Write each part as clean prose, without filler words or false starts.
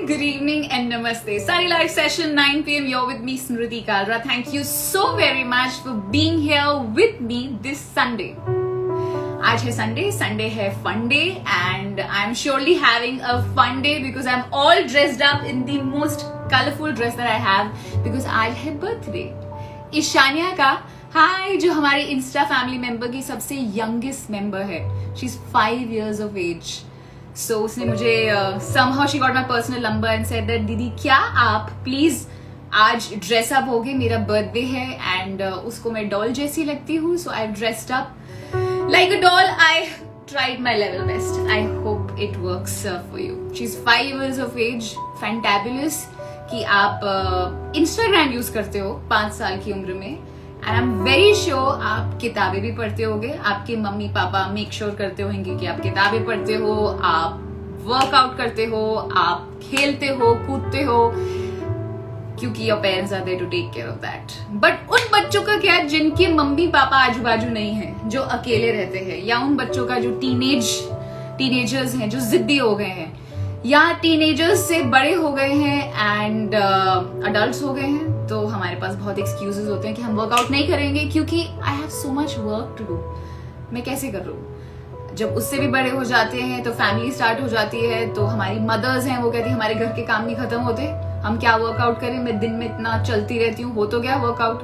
good evening and namaste. Sunny Live Session 9 p.m. You're with me, Smriti Kalra. Thank you so very much for being here with me this Sunday. आज है Sunday है fun day and I'm surely having a fun day because I'm all dressed up in the most colorful dress that I have because आज है birthday. ईशानिया का हाय जो हमारे Insta family member की सबसे यंगेस्ट मेंबर है. She is 5 years of age. So उसने मुझे somehow she got my personal number and said that दीदी क्या आप प्लीज आज ड्रेस अप होगे, मेरा बर्थडे है एंड उसको मैं डॉल जैसी लगती हूँ. So I dressed up like a doll. I tried my level best. I hope it works for you. She's 5 years of age. Fantabulous कि आप Instagram यूज करते हो 5 साल की उम्र में and I'm very sure आप किताबें भी पढ़ते होगे. आपके मम्मी पापा मेक श्योर करते होंगे कि आप किताबें पढ़ते हो, आप वर्कआउट करते हो, आप खेलते हो, कूदते हो क्योंकि your parents are there to take care of that. But उन बच्चों का क्या जिनके मम्मी पापा आजू बाजू नहीं है, जो अकेले रहते हैं, या उन बच्चों का जो टीनेजर्स हैं जो जिद्दी हो गए हैं या टीनेजर्स से बड़े हो गए हैं एंड अडल्ट्स हो गए हैं. तो हमारे पास बहुत एक्सक्यूजेस होते हैं कि हम वर्कआउट नहीं करेंगे क्योंकि I have so much work to do. मैं कैसे कर रहा हूँ. जब उससे भी बड़े हो जाते हैं तो फैमिली स्टार्ट हो जाती है. तो हमारी मदर्स हैं, वो कहती है हमारे घर के काम नहीं खत्म होते, हम क्या वर्कआउट करें, मैं दिन में इतना चलती रहती हूँ, हो तो गया workout,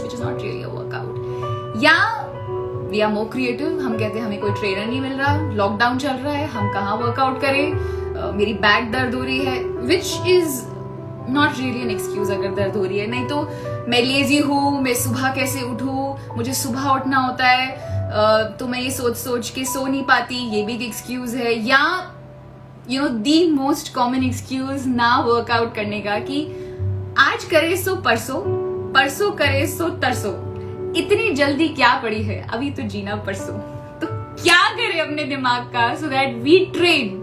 which is not really a workout. या वी आर मोर क्रिएटिव, हम कहते हैं हमें कोई ट्रेनर नहीं मिल रहा, लॉकडाउन चल रहा है, हम कहाँ वर्कआउट करें, मेरी बैक दर्द हो रही है, which is not really an excuse अगर दर्द हो रही है. नहीं तो मैं लेजी हूँ, मैं सुबह कैसे उठूँ, मुझे सुबह उठना होता है तो मैं ये सोच सोच के सो नहीं पाती, ये भी एक एक्सक्यूज है. या you know the most common excuse ना वर्कआउट करने का कि आज करे सो परसों, परसों करे सो तरसों, इतनी जल्दी क्या पड़ी है, अभी तो जीना परसों. तो क्या करें अपने दिमाग का सो दैट वी ट्रेन.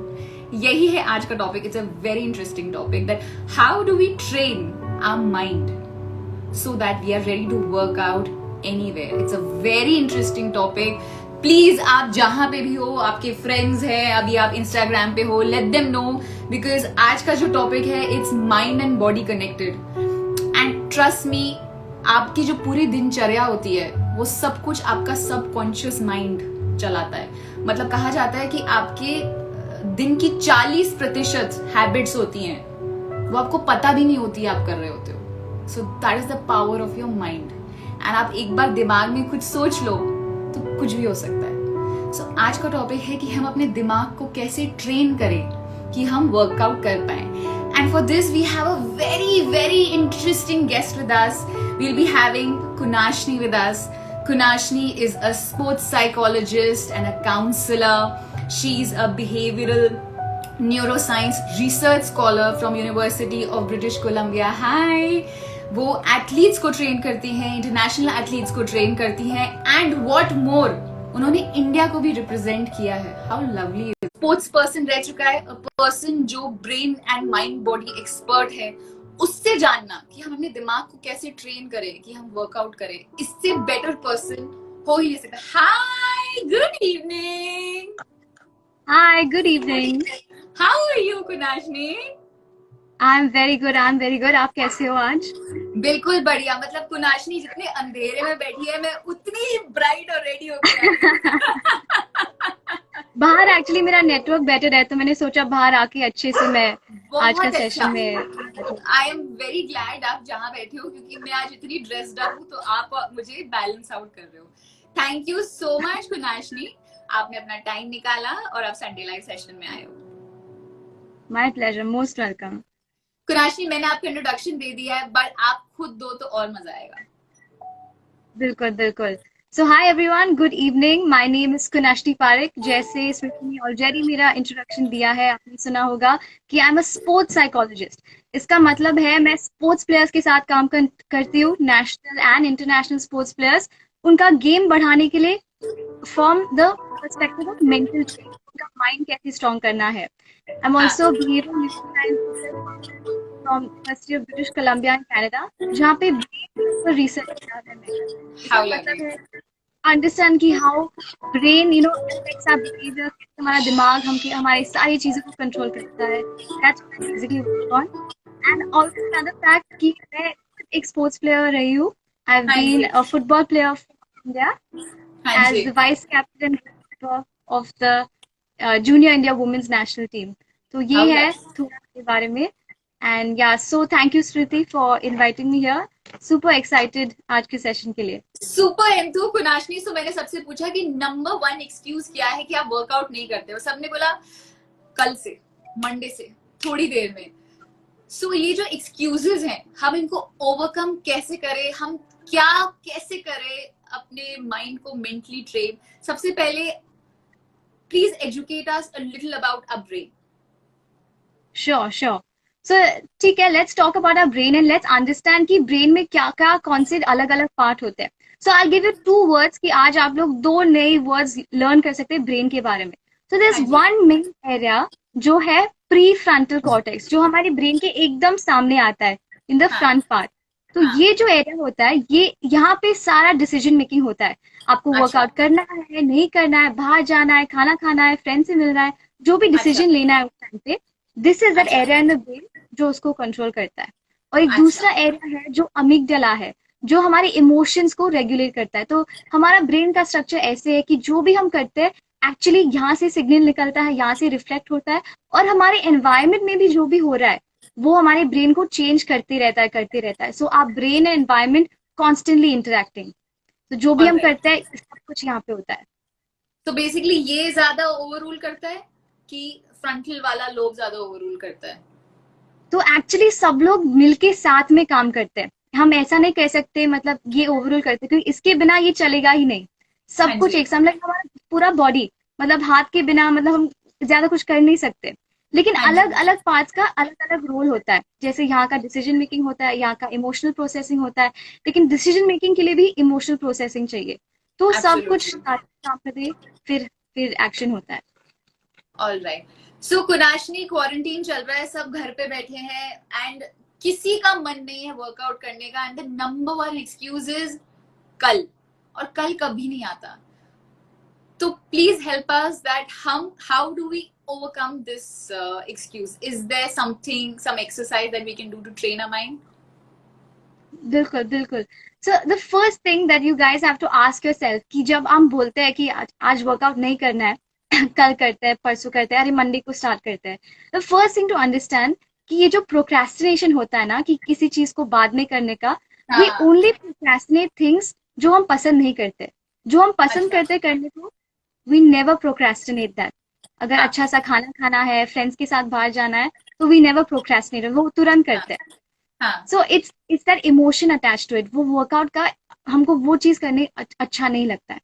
यही है आज का topic. It's a very interesting topic that how do we train our mind so that we are ready to work out anywhere. It's a very interesting topic. Please आप जहां पे भी हो, आपके फ्रेंड्स हैं, अभी आप इंस्टाग्राम पे हो, लेट देम नो बिकॉज आज का जो टॉपिक है it's mind and body connected. And trust me, आपकी जो पूरी दिनचर्या होती है वो सब कुछ आपका सबकॉन्शियस माइंड चलाता है. मतलब कहा जाता है कि आपके दिन की 40% हैबिट्स होती हैं वो आपको पता भी नहीं होती आप कर रहे होते हो. सो that is the power of your mind. And आप एक बार दिमाग में कुछ सोच लो तो कुछ भी हो सकता है. सो आज का टॉपिक है कि हम अपने दिमाग को कैसे ट्रेन करें कि हम वर्कआउट कर पाए. And for this we have a very very interesting guest with us. We will be having Kunashni with us. Kunashni is a sports psychologist and a counselor. She's a behavioral neuroscience research scholar from University of British Columbia. Hi! वो athletes को train करती हैं, international athletes को train करती हैं and what more, उन्होंने India को भी रिप्रेजेंट किया है. How lovely. स्पोर्ट्स पर्सन रह चुका है, अ पर्सन जो brain and mind body expert है. उससे जानना कि हम अपने दिमाग को कैसे ट्रेन करें कि हम वर्कआउट करें, इससे बेटर पर्सन हो ही नहीं सकता. Hi, good evening. Hi, good evening. How are you Kunashni? I'm very good. आप कैसे हो आज? बिल्कुल बढ़िया. मतलब कुनाशनी जितने अंधेरे में बैठी है, मैं उतनी ब्राइट और रेडी होकर बाहर एक्चुअली मेरा नेटवर्क बेटर है तो मैंने सोचा बाहर आके अच्छे से मैं आज का सेशन में. आई एम वेरी ग्लैड आप जहाँ बैठे हो क्योंकि मैं आज इतनी ड्रेस्ड अप हूँ तो आप मुझे बैलेंस आउट कर रहे हो. थैंक यू सो मच कुनाशनी, आपने अपना टाइम निकाला और आप संडे लाइव सेशन में आए हो. My pleasure, most welcome. Kunashni, मैंने आपको इंट्रोडक्शन दे दिया है बट आप खुद दो तो और मजा आएगा. बिल्कुल. So hi everyone, good evening. My name is Kunashni Parekh. जैसे स्मृति ने ऑलरेडी मेरा इंट्रोडक्शन दिया है, आपने सुना होगा कि I am a sports psychologist. इसका मतलब है मैं स्पोर्ट्स प्लेयर्स के साथ काम करती हूँ, national and international sports players. उनका गेम बढ़ाने के लिए from the perspective of mental training, उनका माइंड कैसे स्ट्रॉन्ग करना है. I am also behavioural neuroscience from university of British Columbia in Canada, जहाँ पे ब्रेन पर रिसर्च किया है. How मतलब lovely. है अंडरस्टैंड कि how brain affects our behaviour, हमारा दिमाग हम हमारी सारी चीजों को कंट्रोल करता है. That's what I basically work on. And also another fact कि मैं एक स्पोर्ट्स प्लेयर रही हूँ. आई हैव हाँ बीन जी, a football player for India हाँ as जी. the vice captain of the junior India women's national team. तो ये Okay. है थोड़ा के बारे में. And yeah, so thank you Shruti for inviting me here. Super excited आज के सेशन के लिए. सुपर एंथु कुनाशनी. सो मैंने सबसे पूछा कि नंबर 1 एक्सक्यूज क्या है कि आप वर्कआउट नहीं करते हो. सबने बोला कल से, मंडे से, थोड़ी देर में. सो ये जो एक्सक्यूजेस हैं, हम इनको ओवरकम कैसे करें, हम क्या कैसे करें अपने माइंड को मेंटली ट्रेन. सबसे पहले please educate us a little about a brain. Sure, sure. So ठीक है, let's talk about our brain and let's understand कि brain में क्या क्या कौन से अलग अलग पार्ट होते हैं. So I'll give you 2 words कि आज आप लोग 2 नए वर्ड्स लर्न कर सकते हैं ब्रेन के बारे में. So there's हाँ जी. one main area जो है प्री फ्रंटल कॉर्टेक्स, जो हमारे ब्रेन के एकदम सामने आता है इन द हाँ, फ्रंट पार्ट. तो हाँ. ये जो एरिया होता है, ये यहाँ पे सारा डिसीजन मेकिंग होता है. आपको अच्छा, वर्कआउट करना है, नहीं करना है, बाहर जाना है, खाना खाना है, फ्रेंड से मिलना है, जो भी अच्छा, डिसीजन लेना है उस टाइम पे, दिस इज दैट अच्छा, एरिया इन द ब्रेन जो उसको कंट्रोल करता है. और एक अच्छा. दूसरा एरिया है जो अमिगडाला है, जो हमारे इमोशंस को रेगुलेट करता है. तो हमारा ब्रेन का स्ट्रक्चर ऐसे है कि जो भी हम करते हैं एक्चुअली यहाँ से सिग्नल निकलता है, यहाँ से रिफ्लेक्ट होता है, और हमारे एनवायरमेंट में भी जो भी हो रहा है वो हमारे ब्रेन को चेंज करते रहता है, करते रहता है. सो आप brain and environment constantly interacting. तो जो भी हम ऑलराइट. करते हैं सब कुछ यहाँ पे होता है. तो बेसिकली ये ज्यादा ओवररूल करता है कि फ्रंटल वाला लोब ज्यादा ओवररूल करता है? तो एक्चुअली सब लोग मिलके साथ में काम करते हैं. हम ऐसा नहीं कह सकते मतलब ये ओवरऑल करते, क्योंकि इसके बिना ये चलेगा ही नहीं. हाँ सब कुछ जी. एक साथ, मतलब हमारा पूरा बॉडी, मतलब हाथ के बिना मतलब हम ज्यादा कुछ कर नहीं सकते. लेकिन हाँ अलग जी. अलग पार्ट्स का अलग अलग रोल होता है. जैसे यहाँ का डिसीजन मेकिंग होता है, यहाँ का इमोशनल प्रोसेसिंग होता है, लेकिन डिसीजन मेकिंग के लिए भी इमोशनल प्रोसेसिंग चाहिए. तो सब कुछ एब्सोल्युटली. साथ में काम करते फिर एक्शन होता है. ऑलराइट. सो कुनाशनी, क्वारंटीन चल रहा है, सब घर पे बैठे हैं एंड किसी का मन नहीं है वर्कआउट करने का, and the number 1 excuse is कल. और कल कभी नहीं आता. तो प्लीज हेल्प अस दैट हम how do we overcome this excuse. Is there some exercise that we can do to train our mind? बिल्कुल बिल्कुल. So the first thing that you guys have to ask yourself कि जब हम बोलते हैं कि आज वर्कआउट नहीं करना है, कल करते हैं, परसों करते हैं, अरे मंडे को स्टार्ट करते हैं, the first thing to understand कि ये जो प्रोक्रेस्टिनेशन होता है ना, कि किसी चीज को बाद में करने का, वी हाँ. ओनली प्रोक्रेस्टिनेट थिंग्स जो हम पसंद नहीं करते. जो हम पसंद अच्छा. करते करने को, वी नेवर प्रोक्रेस्टिनेट दैट. अगर हाँ. अच्छा सा खाना खाना है, फ्रेंड्स के साथ बाहर जाना है, तो वी नेवर प्रोक्रेस्टिनेट, वो तुरंत हाँ. करते हैं. हाँ. So it's that emotion attach to it. वो वर्कआउट का हमको वो चीज करने अच्छा नहीं लगता है.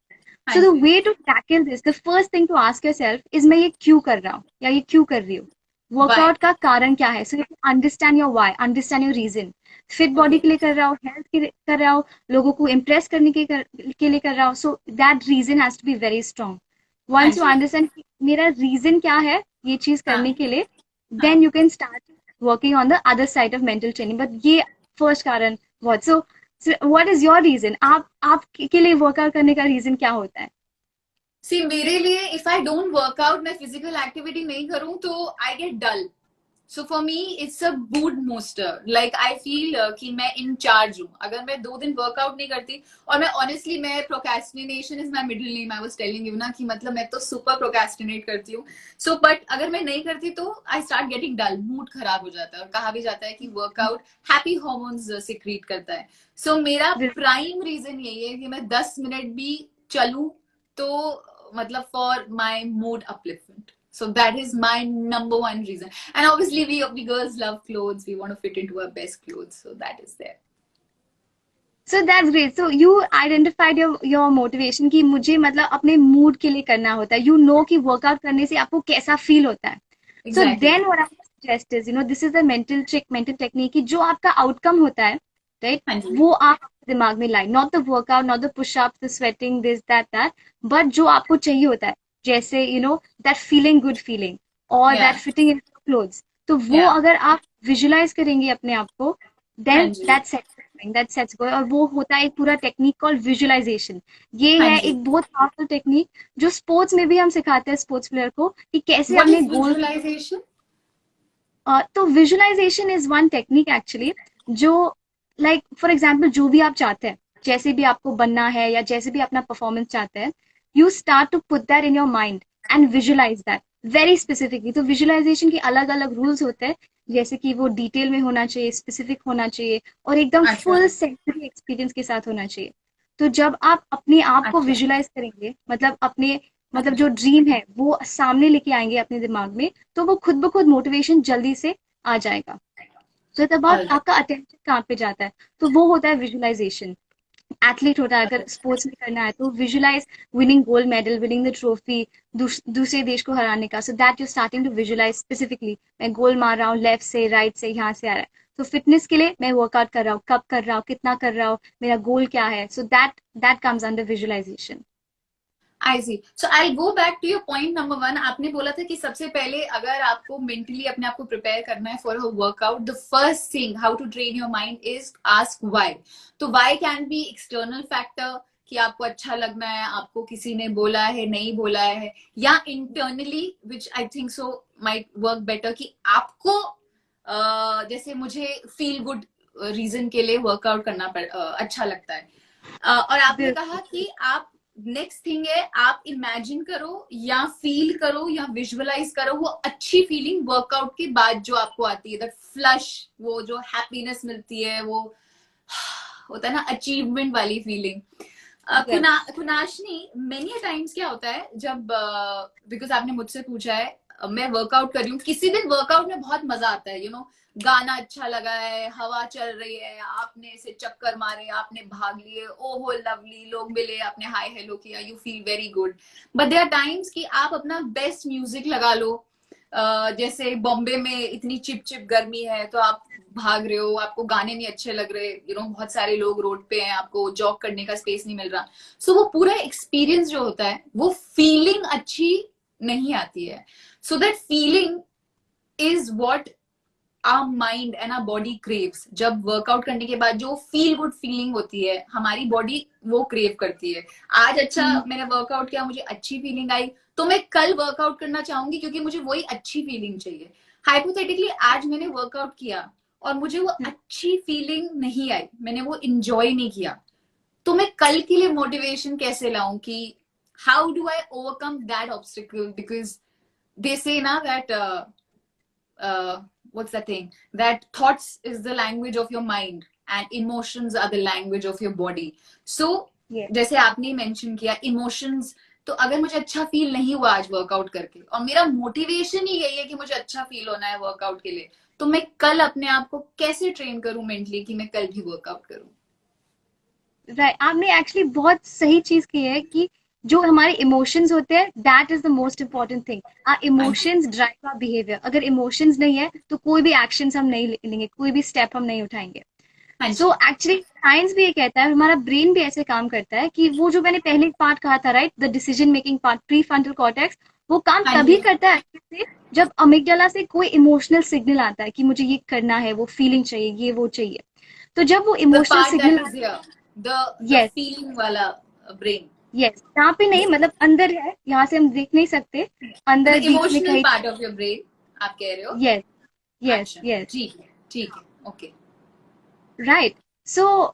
हाँ सो द जी. Way to tackle this, the first thing to ask yourself is मैं ये क्यों कर रहा हूँ या ये क्यों कर रही हूँ. Why? वर्कआउट का कारण क्या है. So you understand your why, understand your reason. Fit body Okay. के लिए कर रहा हूँ, हेल्थ के लिए कर रहा हूँ, लोगों को इम्प्रेस करने के लिए कर रहा हूँ. So that reason has to be very strong. हाँ वंस यू जी. अंडरस्टैंड मेरा रीजन क्या है ये चीज हाँ. करने के लिए, हाँ. Then you can start working on the other side of mental training. But ये फर्स्ट कारण बहुत. So what is your reason. आप के लिए वर्कआउट करने का रीजन क्या होता है. सी मेरे लिए इफ आई डोंट वर्कआउट, मैं फिजिकल एक्टिविटी नहीं करूं तो I get dull. So for me it's a mood booster. Like I feel कि मैं इन चार्ज हूं. अगर मैं 2 दिन वर्कआउट नहीं करती, और मैं ऑनेस्टली, मैं procrastination is my middle name, I was telling you ना कि मतलब मैं तो सुपर प्रोक्रेस्टिनेट करती हूँ. सो बट अगर मैं नहीं करती तो I start getting dull, mood खराब हो जाता है. और कहा भी जाता है कि वर्कआउट हैप्पी हार्मोन्स सिक्रीट करता है. सो मेरा प्राइम रीजन यही है कि मैं 10 मिनट भी चलूं तो मतलब for my mood upliftment. So that is my number 1 reason. And obviously we girls love clothes. We want to fit into our best clothes. So that is there. So that's great. So you identified your motivation कि मुझे मतलब अपने mood के लिए करना होता है. You know कि वर्कआउट करने से आपको कैसा फील होता है. So Exactly. then what I would suggest is, this is the mental trick, mental technique कि जो आपका आउटकम होता है, right? हाँ जी. वो आप दिमाग में लाए. Not the workout, not the push-ups, the sweating, this, that, but जो आपको चाहिए होता है. जैसे that feeling, good feeling, or Yeah. that fitting in clothes. तो वो Yeah. अगर आप विजुलाइज करेंगे अपने आप को, हाँ then जी. that's it. Mind that sets goal, और वो होता है एक पूरा टेक्निक कॉल्ड विजुअलाइजेशन। ये हाँ है जी। एक बहुत पावरफुल टेक्निक जो स्पोर्ट्स में भी हम सिखाते हैं स्पोर्ट्स प्लेयर को कि कैसे व्हाट अपने इज गोल। विजुअलाइजेशन? तो visualisation is one technique actually, जो लाइक फॉर एग्जांपल जो भी आप चाहते हैं, जैसे भी आपको बनना है या जैसे भी अपना परफॉर्मेंस चाहते हैं, you start to put that in your mind and visualise that very specifically. तो विजुअलाइजेशन के अलग अलग रूल्स होते हैं, जैसे कि वो डिटेल में होना चाहिए, स्पेसिफिक होना चाहिए, और एकदम अच्छा। फुल सेंसरी एक्सपीरियंस के साथ होना चाहिए। तो जब आप अपने आप को अच्छा। विजुअलाइज करेंगे, मतलब अपने हाँ मतलब जी। जो ड्रीम है वो सामने लेके आएंगे अपने दिमाग में, तो वो खुद ब खुद मोटिवेशन जल्दी से आ जाएगा। तो तब ऑल राइट। आपका अटेंशन कहाँ पे जाता है, तो वो होता है विजुअलाइजेशन। एथलीट होता है, अगर स्पोर्ट्स में करना है तो visualise winning gold medal, winning the trophy, दूसरे देश को हराने का, so that you starting to visualise specifically मैं गोल मार रहा हूँ, लेफ्ट से राइट से यहाँ से आ रहा है। तो फिटनेस के लिए मैं वर्कआउट कर रहा हूँ, कब कर रहा हूँ, कितना कर रहा हूँ, मेरा गोल क्या है, so that that comes under visualisation. I see. So I go back to your point number one. आपने बोला था कि सबसे पहले अगर आपको मेंटली अपने आप को प्रिपेयर करना है for a workout, the first thing how to train your mind is ask why. तो why can be external factor, कि आपको अच्छा लगना है, आपको किसी ने बोला है, नहीं बोला है, या internally which I think so might work better, कि आपको जैसे मुझे फील गुड रीजन के लिए वर्कआउट करना अच्छा लगता है। और आपने कहा कि आप नेक्स्ट थिंग है, आप इमेजिन करो या फील करो या विजुअलाइज करो वो अच्छी फीलिंग वर्कआउट के बाद जो आपको आती है, दैट फ्लश, वो जो हैप्पीनेस मिलती है, वो होता है ना अचीवमेंट वाली फीलिंग। कुनाशनी, मेनी टाइम्स क्या होता है जब, बिकॉज आपने मुझसे पूछा है, मैं वर्कआउट कर रही हूँ, किसी दिन वर्कआउट में बहुत मजा आता है, गाना अच्छा लगा है, हवा चल रही है, आपने ऐसे चक्कर मारे, आपने भाग लिए, ओहो लवली, लोग मिले, आपने हाय हेलो किया, you feel very good. But there are times कि आप अपना बेस्ट म्यूजिक लगा लो, जैसे बॉम्बे में इतनी चिप चिप गर्मी है, तो आप भाग रहे हो, आपको गाने नहीं अच्छे लग रहे, बहुत सारे लोग रोड पे हैं, आपको जॉग करने का स्पेस नहीं मिल रहा, सो वो पूरा एक्सपीरियंस जो होता है, वो फीलिंग अच्छी नहीं आती है। So that feeling is what our mind and our body craves. जब वर्कआउट करने के बाद जो फील गुड फीलिंग होती है, हमारी बॉडी वो क्रेव करती है। आज अच्छा मैंने वर्कआउट किया, मुझे अच्छी फीलिंग आई, तो मैं कल वर्कआउट करना चाहूंगी, क्योंकि मुझे वही अच्छी फीलिंग चाहिए। हाइपोथेटिकली आज मैंने वर्कआउट किया और मुझे वो अच्छी फीलिंग नहीं आई, मैंने वो इंजॉय नहीं किया, तो मैं कल के लिए मोटिवेशन कैसे लाऊं कि how do I overcome that obstacle? Because they से ना that what's that thing, that thoughts is the language of your mind and emotions are the language of your body. So जैसे आपने मेंशन किया emotions, तो अगर मुझे अच्छा feel नहीं हुआ आज वर्कआउट करके, और मेरा मोटिवेशन ही यही है कि मुझे अच्छा फील होना है वर्कआउट के लिए, तो मैं कल अपने आप को कैसे ट्रेन करूं मेंटली कि मैं कल भी वर्कआउट करूं? राइट, आपने एक्चुअली बहुत सही चीज की है कि जो हमारे इमोशंस होते हैं that is the most important thing. Our emotions drive our behaviour. अगर इमोशंस नहीं है तो कोई भी एक्शंस हम नहीं लेंगे, कोई भी स्टेप हम नहीं उठाएंगे। सो एक्चुअली साइंस भी ये कहता है, हमारा ब्रेन भी ऐसे काम करता है कि वो जो मैंने पहले पार्ट कहा था, right, the decision making part, pre frontal cortex, वो काम तभी करता है से जब अमिगडाला से कोई इमोशनल सिग्नल आता है कि मुझे ये करना है, वो फीलिंग चाहिए, ये वो चाहिए। तो जब वो इमोशनल सिग्नल, the feeling वाला ब्रेन, यस, यहाँ पे नहीं, मतलब अंदर है, यहाँ से हम देख नहीं सकते, अंदर बीच में इमोशनल कहीं, पार्ट ऑफ योर ब्रेन आप कह रहे हो? यस यस अच्छा, यस, ठीक है, ठीक है, okay. Right. So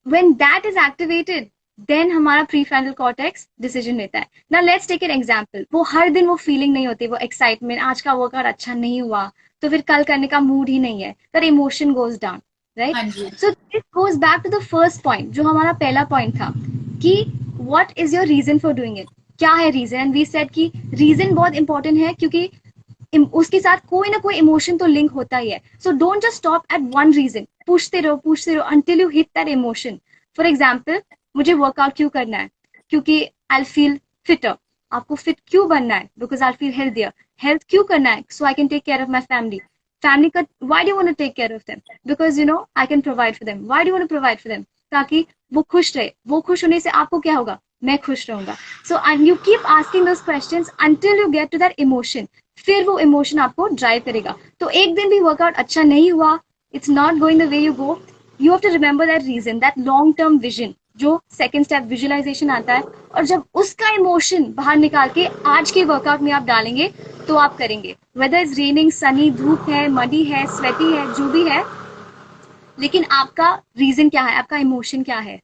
when that is activated, then हमारा प्रीफ्रंटल कॉर्टेक्स डिसीजन लेता है। Now let's take an example, वो हर दिन वो फीलिंग नहीं होती, वो एक्साइटमेंट, आज का वर्कआउट अच्छा नहीं हुआ तो फिर कल करने का मूड ही नहीं है, तर emotion goes down, right. So this goes back to the first point, जो हमारा पहला पॉइंट था कि what is your reason for doing it, क्या है रीजन, एंड वी सेड कि रीजन बहुत इंपॉर्टेंट है, क्योंकि उसके साथ कोई ना कोई इमोशन तो लिंक होता ही है। So don't just stop at one reason, पूछते रहो until you hit that emotion. For example, मुझे वर्कआउट क्यों करना है? क्योंकि आई फील फिटर। आपको फिट क्यों बनना है? Because I feel healthier. Health क्यों करना है? So I can take care of my family. Family का why do you want to take care of them? Because you know I can provide for them. Why do you want to provide for them? ताकि वो खुश रहे, वो खुश होने से आपको क्या होगा? मैं खुश रहूंगा। So and you keep asking those questions until you get to that emotion, फिर वो इमोशन आपको ड्राइव करेगा। तो एक दिन भी वर्कआउट अच्छा नहीं हुआ, it's not going the way you go, you have to remember that reason, that long term vision, जो सेकंड स्टेप विजुअलाइजेशन आता है, और जब उसका इमोशन बाहर निकाल के आज के वर्कआउट में आप डालेंगे तो आप करेंगे, वेदर इज रेनिंग, सनी, धूप है, मडी है, स्वेटी है, जो भी है, लेकिन आपका रीजन क्या है, आपका इमोशन क्या है।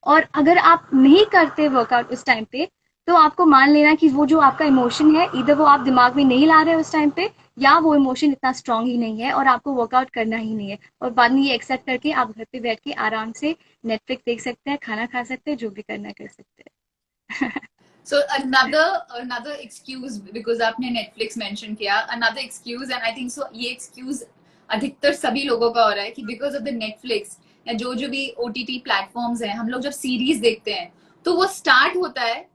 और अगर आप नहीं करते वर्कआउट उस टाइम पे, तो आपको मान लेना कि वो जो आपका इमोशन है, इधर वो आप दिमाग में नहीं ला रहे उस टाइम पे, या वो इमोशन इतना स्ट्रांग ही नहीं है और आपको वर्कआउट करना ही नहीं है, और बाद में ये एक्सेप्ट करके आप घर पे बैठ के आराम से नेटफ्लिक्स देख सकते हैं, खाना खा सकते हैं, जो भी करना है कर सकते हैं। So another excuse, because आपने Netflix mention किया, another excuse, and I think so ये excuse अधिकतर सभी लोगों का हो रहा है कि because of the Netflix या जो जो भी OTT प्लेटफॉर्म्स हैं, हम लोग जब सीरीज देखते हैं तो वो स्टार्ट होता है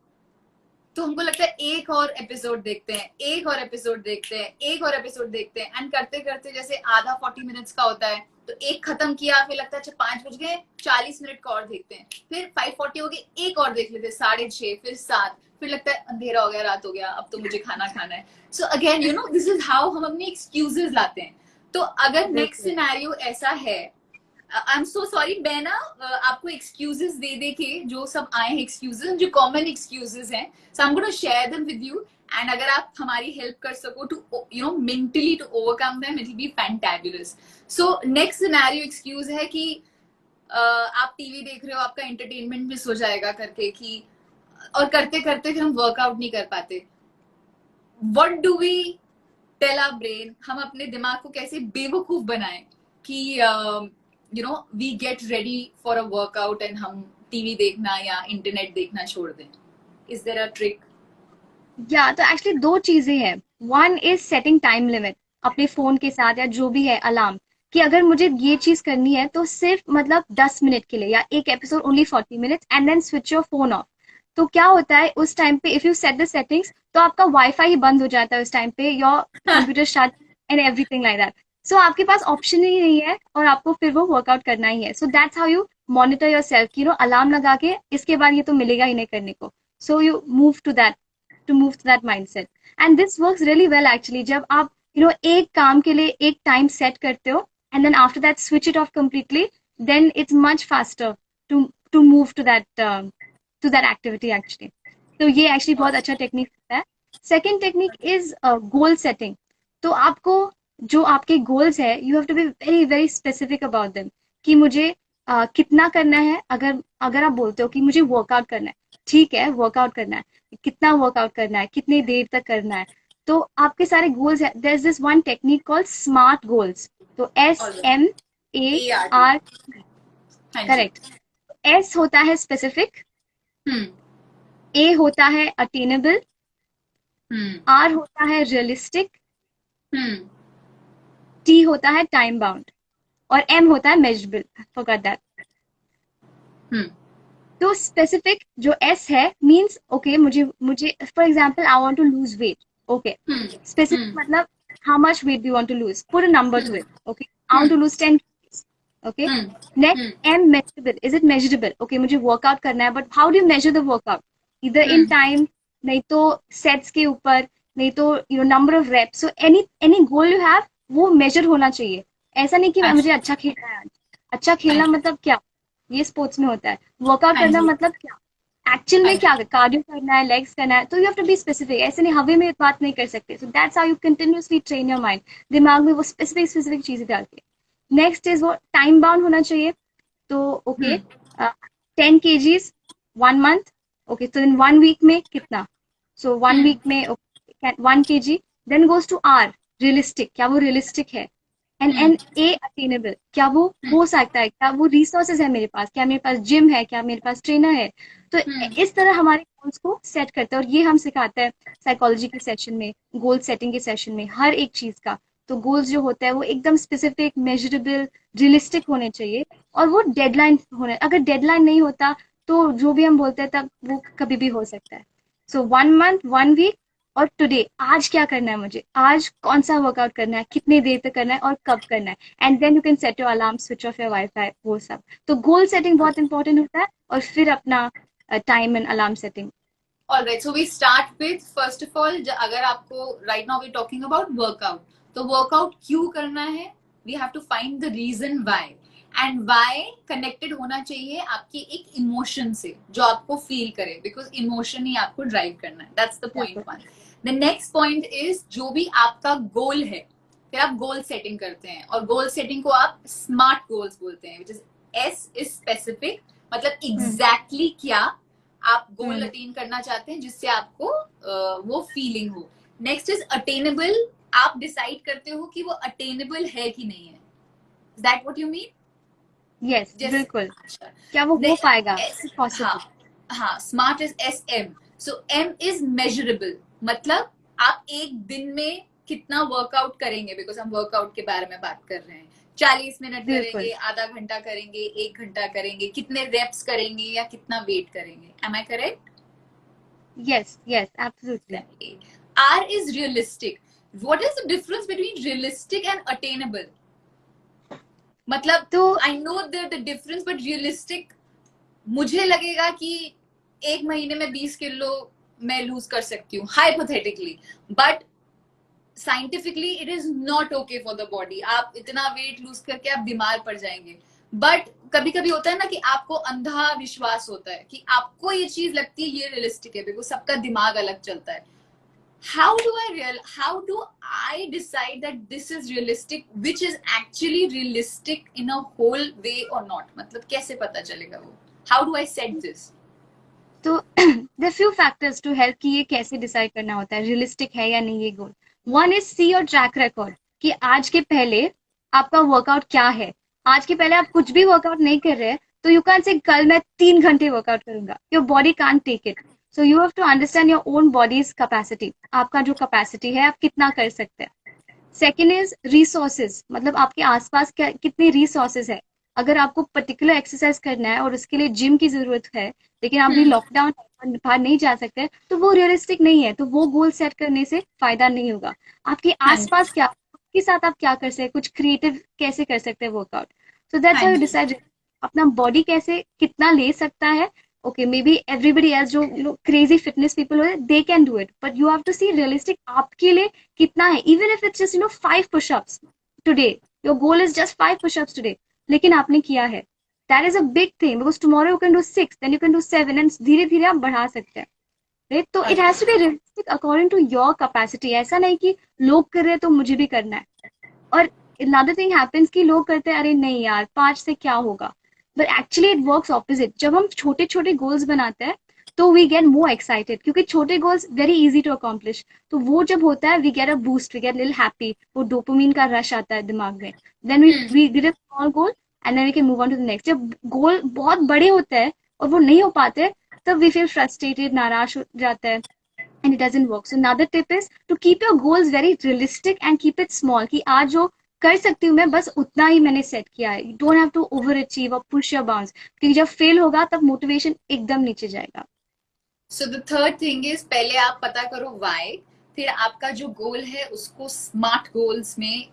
तो हमको लगता है एक और एपिसोड देखते हैं, एक और एपिसोड देखते हैं, एक और एपिसोड देखते हैं, एंड करते करते जैसे आधा 40 मिनट्स का होता है तो एक खत्म किया, फिर लगता है अच्छा 5 बज गए, 40 मिनट का और देखते हैं, फिर 5:40 हो गए, एक और देख लेते हैं, 6:30, फिर 7, फिर लगता है अंधेरा हो गया, रात हो गया, अब तो मुझे खाना खाना है। So again you know this is how हम अपने एक्सक्यूजेस लाते हैं। तो अगर नेक्स्ट सिनेरियो ऐसा है, आई एम सो सॉरी, मैं ना आपको एक्सक्यूजेस दे दे के जो सब आए हैं एक्सक्यूजेस, जो कॉमन एक्सक्यूजेस हैं, so I am gonna share them with you, and अगर आप हमारी हेल्प कर सको to you know mentally to overcome them, it will be fantabulous. So next scenario excuse है कि आप टीवी देख रहे हो, आपका एंटरटेनमेंट मिस हो जाएगा करके, कि और करते करते फिर हम वर्कआउट नहीं कर पाते। What do we tell our brain, हम अपने दिमाग को कैसे बेवकूफ बनाएं कि you know we get ready for a workout and हम टीवी देखना या इंटरनेट देखना छोड़ दें? Is there a trick? या तो एक्चुअली दो चीजें हैं। One is setting time limit अपने फोन के साथ, या जो भी है अलार्म, कि अगर मुझे ये चीज करनी है तो सिर्फ मतलब 10 मिनट के लिए, या एक episode only 40 minutes, and then switch your phone off. तो क्या होता है उस टाइम पे, if you set the settings, तो आपका वाईफाई ही बंद हो जाता है उस टाइम पे, your computer shut and everything like that. So आपके पास ऑप्शन ही नहीं है और आपको फिर वो वर्कआउट करना ही है। सो that's how you monitor your self, you know, alarm लगा के इसके बाद ये तो मिलेगा ही नहीं करने को। So you move to that, to move to that mindset, and this works really well actually, जब आप you know एक काम के लिए एक टाइम सेट करते हो and then after that switch it off completely, then it's much faster to move to that activity actually. तो ये actually बहुत अच्छा टेक्निक होता है। Second technique is goal setting. तो आपको जो आपके गोल्स है, you have to be very very specific about them, कि मुझे कितना करना है। अगर अगर आप बोलते हो कि मुझे वर्कआउट करना है, ठीक है, वर्कआउट करना है, कितना वर्कआउट करना है, कितने देर तक करना है, तो आपके सारे गोल्स है। There is this one technique called smart goals. तो SMART, करेक्ट। S होता है स्पेसिफिक, A होता है अटेनेबल, R होता है रियलिस्टिक, T होता है टाइम बाउंड, और M होता है मेजरेबल। Forgot that. तो स्पेसिफिक जो S है मींस ओके, मुझे for example I want to lose weight. Okay, specific मतलब how much weight do you want to lose, put a number to it. Okay, I want to lose 10 kgs। Okay, next M, measurable. Is it measurable? Okay, मुझे workout करना है, but how do you measure the workout? इधर in time, नहीं तो sets के ऊपर, नहीं तो you number of reps. So any goal you have वो मेजर होना चाहिए। ऐसा नहीं कि मुझे अच्छा खेलना है। अच्छा खेलना मतलब क्या, ये स्पोर्ट्स में होता है। वर्कआउट करना मतलब क्या, एक्चुअल में क्या, कार्डियो करना है, लेग्स करना है। तो you have to be specific. ऐसे नहीं हवे में बात नहीं कर सकते। So that's how you continuously train your mind, दिमाग में वो स्पेसिफिक चीजें डाल के। नेक्स्ट इज वो टाइम बाउंड होना चाहिए। तो ओके, 10 kgs 1 month। ओके, तो इन 1 week में कितना? सो 1 week में 1 kg। Then goes to R, realistic. क्या वो रियलिस्टिक है? And A, attainable. क्या वो हो सकता है? क्या वो रिसोर्सेज है मेरे पास? क्या मेरे पास जिम है? क्या मेरे पास ट्रेनर है? तो इस तरह हमारे गोल्स को सेट करते हैं, और ये हम सिखाते हैं साइकोलॉजी के सेशन में, गोल सेटिंग के सेशन में, हर एक चीज का। तो गोल्स जो होता है वो एकदम स्पेसिफिक, मेजरेबल, रियलिस्टिक होने चाहिए, और वो डेडलाइन होने। अगर डेडलाइन नहीं होता तो जो भी हम बोलते हैं तब वो कभी भी हो सकता है। सो 1 month 1 week, और टुडे आज क्या करना है, मुझे आज कौन सा वर्कआउट करना है, कितने देर तक करना है, और कब करना है। And then you can set your alarm, switch off your wifi, वो सब। तो गोल सेटिंग बहुत इंपॉर्टेंट होता है, और फिर अपना time and alarm setting. Alright, so we start with first of all, अगर आपको right now we're talking about workout, तो workout क्यों करना है, we have to find the reason why, and why connected होना चाहिए आपकी एक इमोशन से जो आपको फील करे, बिकॉज इमोशन ही आपको ड्राइव करना है. That's the point one. The next point is जो भी आपका गोल है, फिर आप गोल सेटिंग करते हैं, और गोल सेटिंग को आप स्मार्ट गोल्स बोलते हैं, which is S is specific, मतलब एग्जैक्टली क्या आप गोल अटेन करना चाहते हैं जिससे आपको वो फीलिंग हो. Next is attainable. आप डिसाइड करते हो कि वो अटेनेबल है कि नहीं है. Is that what you mean? Yes, बिल्कुल. अच्छा. क्या वो हो पाएगा? पॉसिबल. हाँ हाँ. Smart is SM. So M is measurable, मतलब आप एक दिन में कितना वर्कआउट करेंगे, बिकॉज हम वर्कआउट के बारे में बात कर रहे हैं. 40 मिनट करेंगे, आधा घंटा करेंगे, 1 घंटा करेंगे, कितने रेप्स करेंगे या कितना वेट करेंगे. Am I correct? Yes yes, absolutely. R is realistic. What is the difference between realistic and attainable? मतलब तो I know the difference, but realistic मुझे लगेगा कि एक महीने में 20 किलो मैं लूज कर सकती हूँ hypothetically, but scientifically it is not okay for the body. आप इतना वेट लूज करके आप बीमार पड़ जाएंगे. बट कभी कभी होता है ना कि आपको अंधा विश्वास होता है कि आपको ये चीज लगती है ये रियलिस्टिक है, बिकॉज सबका दिमाग अलग चलता है. how do I decide that this is realistic, which is actually realistic in a whole way or not? मतलब कैसे पता चलेगा वो? How do I set this? तो there are few factors to help कि ये कैसे डिसाइड करना होता है रियलिस्टिक है या नहीं ये goal. One is see your track record कि आज के पहले आपका वर्कआउट क्या है. आज के पहले आप कुछ भी वर्कआउट नहीं कर रहे हैं तो यू कैन से कल मैं 3 घंटे वर्कआउट करूंगा. Your body can't take it. So you have to understand your own body's capacity. आपका जो कैपेसिटी है आप कितना कर सकते हैं. सेकेंड इज रिसोर्सेज, मतलब आपके आसपास कितने रिसोर्सेज है. अगर आपको पर्टिकुलर एक्सरसाइज करना है और उसके लिए जिम की जरूरत है, लेकिन आप भी लॉकडाउन बाहर नहीं जा सकते, तो वो रियलिस्टिक नहीं है. तो वो गोल सेट करने से फायदा नहीं होगा. आपके आसपास क्या, उसके साथ आप क्या कर सकते हैं, कुछ क्रिएटिव कैसे कर सकते हैं workout. So that's how you decide अपना बॉडी कैसे कितना ले सकता है. okay, maybe everybody else जो crazy fitness people हो, they can do it, but you have to see realistic आपके लिए कितना है. even if it's just 5 push-ups today, your goal is just 5 push-ups today, लेकिन आपने किया है, that is a big thing, because tomorrow you can do 6, then you can do 7, and धीरे धीरे आप बढ़ा सकते हैं. right? तो it has to be realistic according to your capacity. ऐसा नहीं कि लोग कर रहे हैं तो मुझे भी करना है. और another thing happens कि लोग करते हैं, अरे नहीं यार 5 से क्या होगा. But actually it works opposite. जब हम छोटे छोटे गोल्स बनाते हैं तो we get more excited, क्योंकि छोटे goals very easy to accomplish. तो वो जब होता है we get a boost, we get a little happy, वो डोपामिन का रश आता है दिमाग में. Then we did a small goal and then we can move on to the next. जब गोल बहुत बड़े होते हैं और वो नहीं हो पाते तब we feel frustrated, नाराज हो जाते हैं, and it doesn't work. So another tip is to keep your goals very realistic and keep it small, कि आज जो कर सकती हूँ मैं बस उतना ही मैंने सेट किया है. You don't have to over achieve or push your bounds, क्योंकि जब फेल होगा तब मोटिवेशन एकदम नीचे जाएगा. So the third thing is पहले आप पता करो व्हाई, फिर आपका जो गोल है उसको स्मार्ट गोल्स में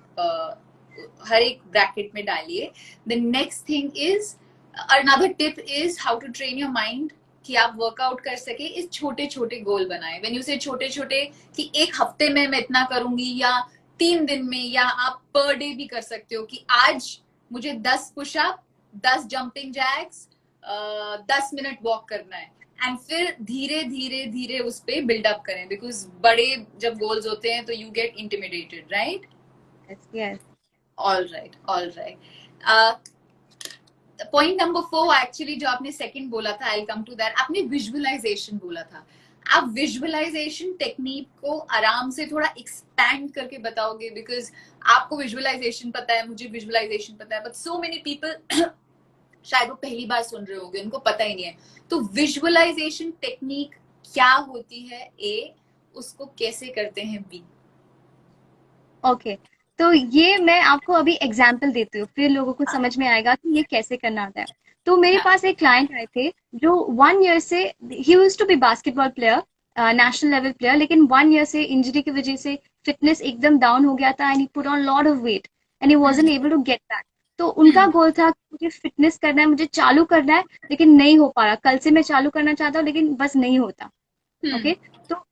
हर एक ब्रैकेट में डालिए. The next thing is another tip is how to train your mind कि आप वर्कआउट कर सके. इस छोटे छोटे गोल बनाए. व्हेन यू से छोटे छोटे कि एक हफ्ते में मैं इतना करूंगी या 3 दिन में, या आप पर डे भी कर सकते हो कि आज मुझे 10 pushup, 10 jumping jacks, 10 minute walk करना है. एंड फिर धीरे धीरे धीरे उस पर बिल्डअप करें, बिकॉज बड़े जब गोल्स होते हैं तो you get intimidated, right? All right. Point number 4 actually जो आपने सेकंड बोला था, आई कम टू दैट. आपने विजुअलाइजेशन बोला था. आप विजुअलाइजेशन टेक्निक को आराम से थोड़ा एक्सपैंड करके बताओगे, बिकॉज आपको विजुअलाइजेशन पता है, मुझे विजुअलाइजेशन पता है, बट सो मेनी पीपल शायद वो पहली बार सुन रहे होंगे, उनको पता ही नहीं है. तो विजुअलाइजेशन टेक्निक क्या होती है, ए, उसको कैसे करते हैं, बी? ओके, तो ये मैं आपको अभी एग्जाम्पल देती हूँ, फिर लोगों को समझ में आएगा कि ये कैसे करना होता है. तो मेरे पास एक क्लाइंट आए थे जो 1 ईयर से, he used to be basketball player, national level player, लेकिन 1 ईयर से इंजरी की वजह से फिटनेस एकदम डाउन हो गया था, and he put on lot of weight and he wasn't able to get back. तो उनका गोल था मुझे फिटनेस करना है, मुझे चालू करना है, लेकिन नहीं हो पा रहा. कल से मैं चालू करना चाहता हूँ लेकिन बस नहीं होता. ओके, तो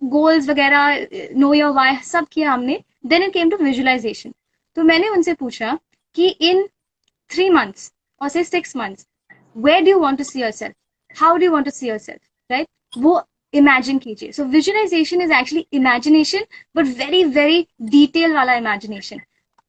गोल्स वगैरह, नो योर व्हाई, सब किया हमने. Then it came to visualisation. तो मैंने उनसे पूछा कि इन 3 months or say 6 months, where do you want to see yourself? How do you want to see yourself? Right? वो imagine कीजिए. So visualization is actually imagination, but very very detail वाला imagination.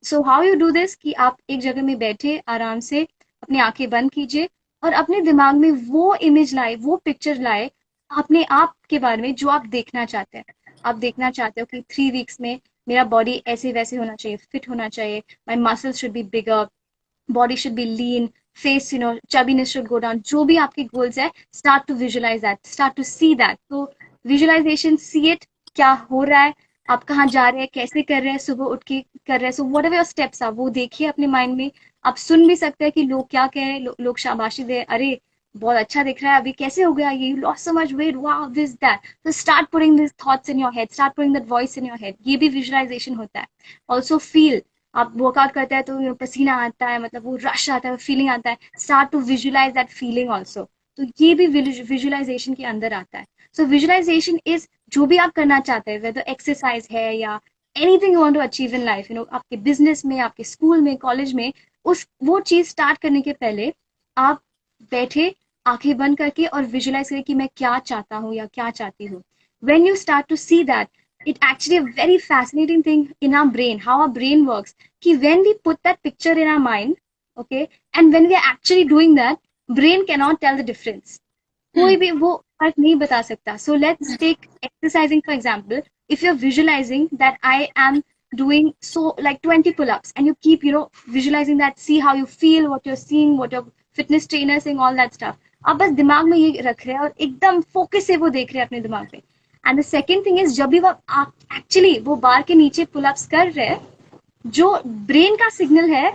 So how you do this कि आप एक जगह में बैठे आराम से अपनी आंखें बंद कीजिए और अपने दिमाग में वो इमेज लाए, वो पिक्चर लाए अपने आप के बारे में जो आप देखना चाहते हैं. आप देखना चाहते हो कि 3 weeks में मेरा बॉडी ऐसे वैसे होना चाहिए, फिट होना चाहिए, my muscles should be bigger, body should be lean, face, chubbiness should go down. जो भी आपके goals है, start to visualize that, start to see that. तो visualization, see it, क्या हो रहा है, आप कहाँ जा रहे हैं, कैसे कर रहे हैं, सुबह उठ के कर रहे हैं. So whatever your steps are, वो देखिए अपने mind में. आप सुन भी सकते हैं कि लोग क्या कह रहे हैं, लोग शाबाशी दे, अरे बहुत अच्छा दिख रहा है, अभी कैसे हो गया ये, you lost so much weight, wow, this, that. So start putting these thoughts in your head, start putting that voice in your head. ये भी visualization होता है. Also feel, आप वर्कआउट करते हैं तो पसीना आता है, मतलब वो रश आता है, फीलिंग आता है. Start to visualise that feeling also. तो ये भी विजुलाइजेशन के अंदर आता है. सो विजुलाइजेशन इज जो भी आप करना चाहते हैं, वेदर एक्सरसाइज है या anything you want to achieve in life, आपके बिजनेस में, आपके स्कूल में, कॉलेज में, वो चीज स्टार्ट करने के पहले आप बैठे आंखें बंद करके और विजुलाइज करें कि मैं क्या चाहता हूँ या क्या चाहती हूँ. When you start to see that, it actually a very fascinating thing in our brain, how our brain works. Ki when we put that picture in our mind, okay, and when we are actually doing that, brain cannot tell the difference. कोई भी वो फर्क नहीं बता सकता. So let's take exercising for example. If you're visualizing that I am doing so like 20 pull-ups and you keep visualizing that, see how you feel, what you're seeing, what your fitness trainer is saying, all that stuff. आप बस दिमाग में ये रख रहे हैं और एकदम फोकस से वो देख रहे हैं अपने दिमाग पे. And the second thing is, जब भी वो आप एक्चुअली वो बार के नीचे पुलअप्स कर रहे हैं, जो ब्रेन का सिग्नल है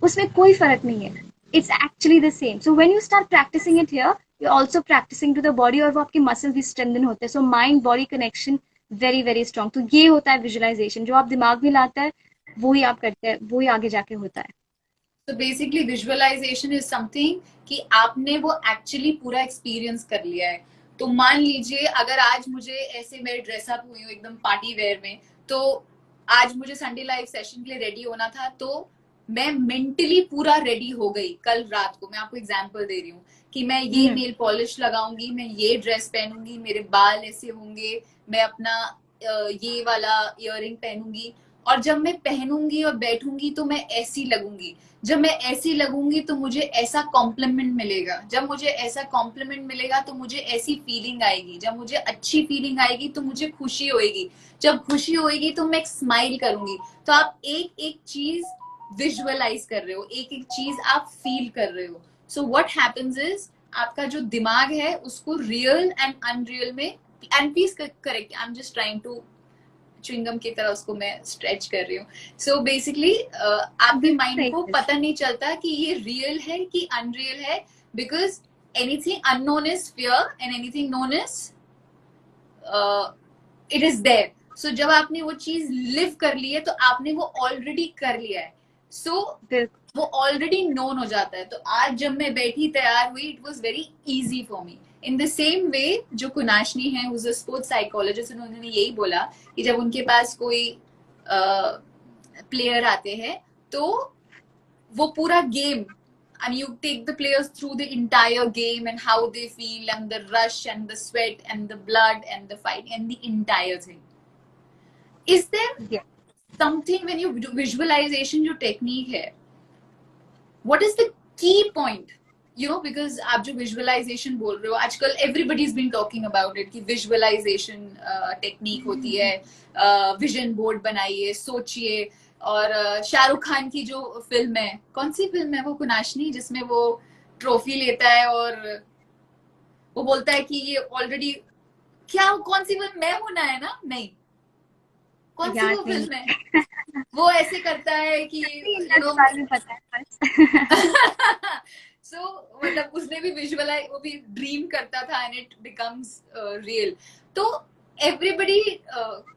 उसमें कोई फर्क नहीं है. It's actually the same. So when you start practising it here, you also practising to the body, और वो आपके मसल भी स्ट्रेंथन होते हैं. So mind body connection very very strong. तो ये होता है विजुअलाइजेशन. जो आप दिमाग में लाता है वो ही आप करते हैं, वो ही आगे जाके होता है. तो बेसिकली विजुअलाइजेशन इज समथिंग कि आपने वो एक्चुअली पूरा एक्सपीरियंस कर लिया है. तो मान लीजिए अगर आज मुझे ऐसे मैं ड्रेसअप हुई हूँ एकदम पार्टी वेयर में, तो आज मुझे संडे लाइव सेशन के लिए रेडी होना था, तो मैं मेंटली पूरा रेडी हो गई कल रात को. मैं आपको एग्जांपल दे रही हूँ कि मैं ये नेल पॉलिश लगाऊंगी, मैं ये ड्रेस पहनूंगी, मेरे बाल ऐसे होंगे, मैं अपना ये वाला इयररिंग पहनूंगी, और जब मैं पहनूंगी और बैठूंगी तो मैं ऐसी लगूंगी. जब मैं ऐसी लगूंगी तो मुझे ऐसा कॉम्प्लीमेंट मिलेगा. जब मुझे ऐसा कॉम्प्लीमेंट मिलेगा तो मुझे ऐसी फीलिंग आएगी. जब मुझे अच्छी फीलिंग आएगी तो मुझे खुशी होएगी. जब खुशी होएगी तो मैं स्माइल करूंगी. तो आप एक एक चीज विजुअलाइज कर रहे हो, एक एक चीज आप फील कर रहे हो. सो व्हाट हैपेंस इज, आपका जो दिमाग है उसको रियल एंड अनरियल में, and please correct, I am just trying to chewing gum की तरह उसको मैं स्ट्रेच कर रही हूँ. सो बेसिकली आपके माइंड को पता नहीं चलता कि ये रियल है कि अनरियल है, because anything unknown is fear and anything known is it is there. So जब आपने वो चीज लिव कर ली है तो आपने वो ऑलरेडी कर लिया है. सो वो ऑलरेडी नोन हो जाता है. तो आज जब मैं बैठी तैयार हुई, it was very easy for me. In the same way जो कुनाशनी है, हुज अ स्पोर्ट्स साइकोलॉजिस्ट, उन्होंने यही बोला कि जब उनके पास कोई प्लेयर आते हैं तो वो पूरा game, and you take the players through the entire game and how they feel and the rush and the sweat and the blood and the fight and the entire thing. Is there something when you do visualization जो technique है, what is the key point? Because आप जो visualization बोल रहे हो, आजकल everybody's been talking about it कि visualization technique होती है, vision board बनाइए, सोचिए. और शाहरुख खान की जो फिल्म है, कौन सी फिल्म है वो कुनाशनी, जिसमें वो ट्रॉफी लेता है और वो बोलता है कि ये ऑलरेडी, क्या कौन सी फिल्म, मैं हूं ना, है ना, नहीं कौन सी वो फिल्म है, वो ऐसे करता है कि सो मतलब उसने भी विजुअलाइज, वो भी ड्रीम करता था एंड इट बिकम्स रियल. तो एवरीबडी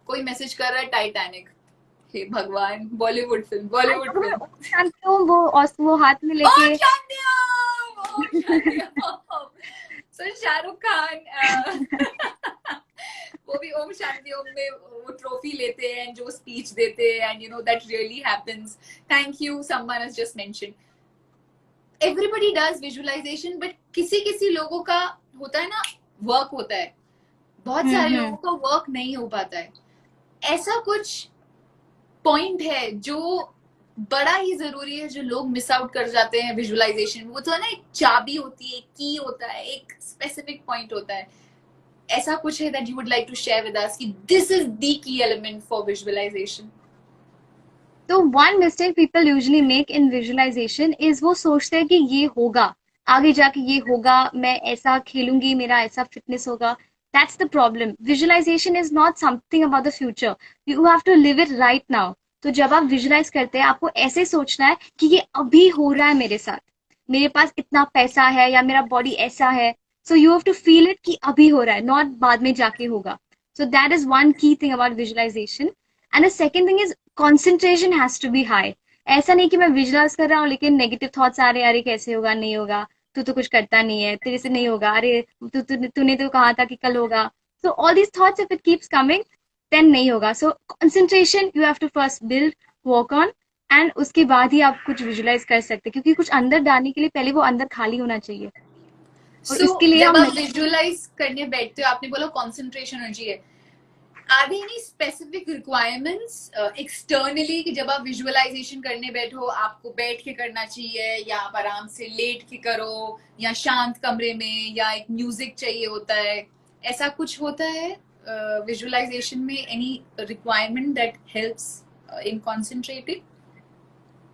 कोई मैसेज कर रहा है टाइटैनिक, हे भगवान, बॉलीवुड फिल्म, बॉलीवुड फिल्म, वो हाथ में लेके, सो शाहरुख खान वो भी ओम शांति ओम में वो ट्रॉफी लेते हैं, जो स्पीच देते हैं, and that really happens. Thank you, someone has just mention. Everybody does visualisation, but किसी किसी लोगों का होता है ना, वर्क होता है, बहुत सारे हम्म। लोगों का वर्क नहीं हो पाता है। ऐसा कुछ पॉइंट है जो बड़ा ही जरूरी है, जो लोग मिस आउट कर जाते हैं विजुअलाइजेशन? वो तो है ना, एक चाबी होती है, एक की होता है, एक स्पेसिफिक पॉइंट होता है। ऐसा कुछ है that you would like to share with us कि this is the key element for visualisation? तो one mistake people usually make in visualisation is वो सोचते हैं कि ये होगा, आगे जाके ये होगा, मैं ऐसा खेलूंगी, मेरा ऐसा फिटनेस होगा। That's the problem. Visualisation is not something about the future, you have to live it right now. तो जब आप विजुअलाइज करते हैं, आपको ऐसे सोचना है कि ये अभी हो रहा है मेरे साथ, मेरे पास इतना पैसा है या मेरा बॉडी ऐसा है। So you have to feel it कि अभी हो रहा है, नॉट बाद में जाके होगा। So that is one key thing about visualisation. And the second thing is concentration has to be high. ऐसा नहीं कि मैं विजुअलाइज कर रहा हूँ लेकिन नेगेटिव थॉट्स आ रहे हैं, अरे कैसे होगा, नहीं होगा, तू तो कुछ करता नहीं है, तेरे से नहीं होगा, अरे तूने तो कहा था कि कल होगा। So all these thoughts if it keeps coming, then नहीं होगा। So concentration you have to first build, work on, and उसके बाद ही आप कुछ विजुअलाइज कर सकते हैं, क्योंकि कुछ अंदर डालने के लिए पहले वो अंदर खाली होना चाहिए। और सो इसके लिए जब हम आप विजुअलाइज करने बैठते हो, आपने बोला कॉन्सेंट्रेशन होनी चाहिए, are there any specific requirements externally कि जब आप विजुअलाइजेशन करने बैठो आपको बैठ के करना चाहिए, या आप आराम से लेट के करो, या शांत कमरे में, या एक म्यूजिक चाहिए होता है? ऐसा कुछ होता है विजुअलाइजेशन में? Any requirement that helps in concentrating?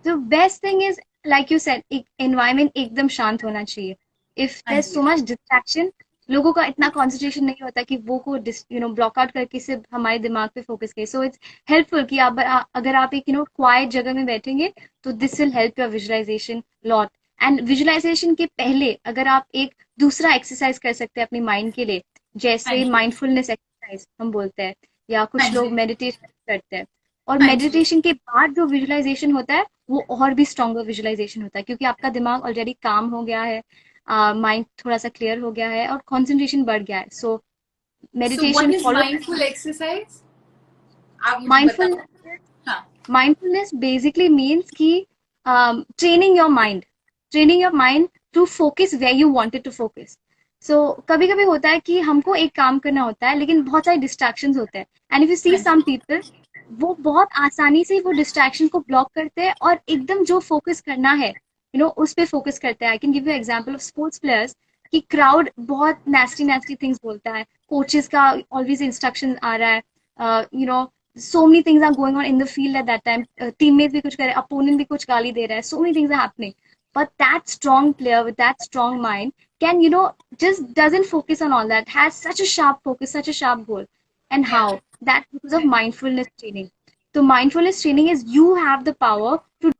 The best thing is, like you said, एक एनवायरनमेंट एकदम शांत होना चाहिए। इफ हाँ देयर जी। सो मच डिस्ट्रैक्शन, लोगों का इतना कंसंट्रेशन नहीं होता कि वो को ब्लॉक आउट करके सिर्फ हमारे दिमाग पे फोकस करें। सो इट्स हेल्पफुल कि आप अगर आप एक क्वाइट जगह में बैठेंगे, तो this will help your visualisation lot. And visualisation के पहले अगर आप एक दूसरा एक्सरसाइज कर सकते हैं अपने माइंड के लिए, हाँ जैसे जी। माइंडफुलनेस एक्सरसाइज हम बोलते हैं, या हाँ कुछ लोग जी। मेडिटेशन करते हैं। और हाँ जी। मेडिटेशन के बाद जो विजुअलाइजेशन होता है, वो और भी स्ट्रॉन्गर विजुअलाइजेशन होता है, क्योंकि आपका दिमाग ऑलरेडी काम हो गया है, माइंड थोड़ा सा क्लियर हो गया है और कंसंट्रेशन बढ़ गया है। So so what meditation is follow mindful exercise? आप मुझे माइंडफुल बताओ। हाँ। माइंडफुलनेस बेसिकली मीन्स कि training your mind, training your mind to focus where you wanted to focus. So कभी कभी होता है कि हमको एक काम करना होता है लेकिन बहुत सारे डिस्ट्रैक्शंस होते हैं, एंड इफ यू सी हाँ सम जी। पीपल, वो बहुत आसानी से वो डिस्ट्रैक्शन को ब्लॉक करते हैं और एकदम जो फोकस करना है उस पे फोकस करते हैं। I can give you example of sports players कि क्राउड बहुत नेस्टी नेस्टी थिंग्स बोलता है, कोचेस का ऑलवेज इंस्ट्रक्शन आ रहा है, so many things are going on in the field at that time. Teammates भी कुछ कर रहे हैं, opponent भी कुछ गाली दे रहा है, so many things are happening. But that strong player with that strong mind can, just doesn't focus on all that, has such a sharp focus, such a sharp goal. And how? Yeah. That because of mindfulness training. So mindfulness training is you have the power to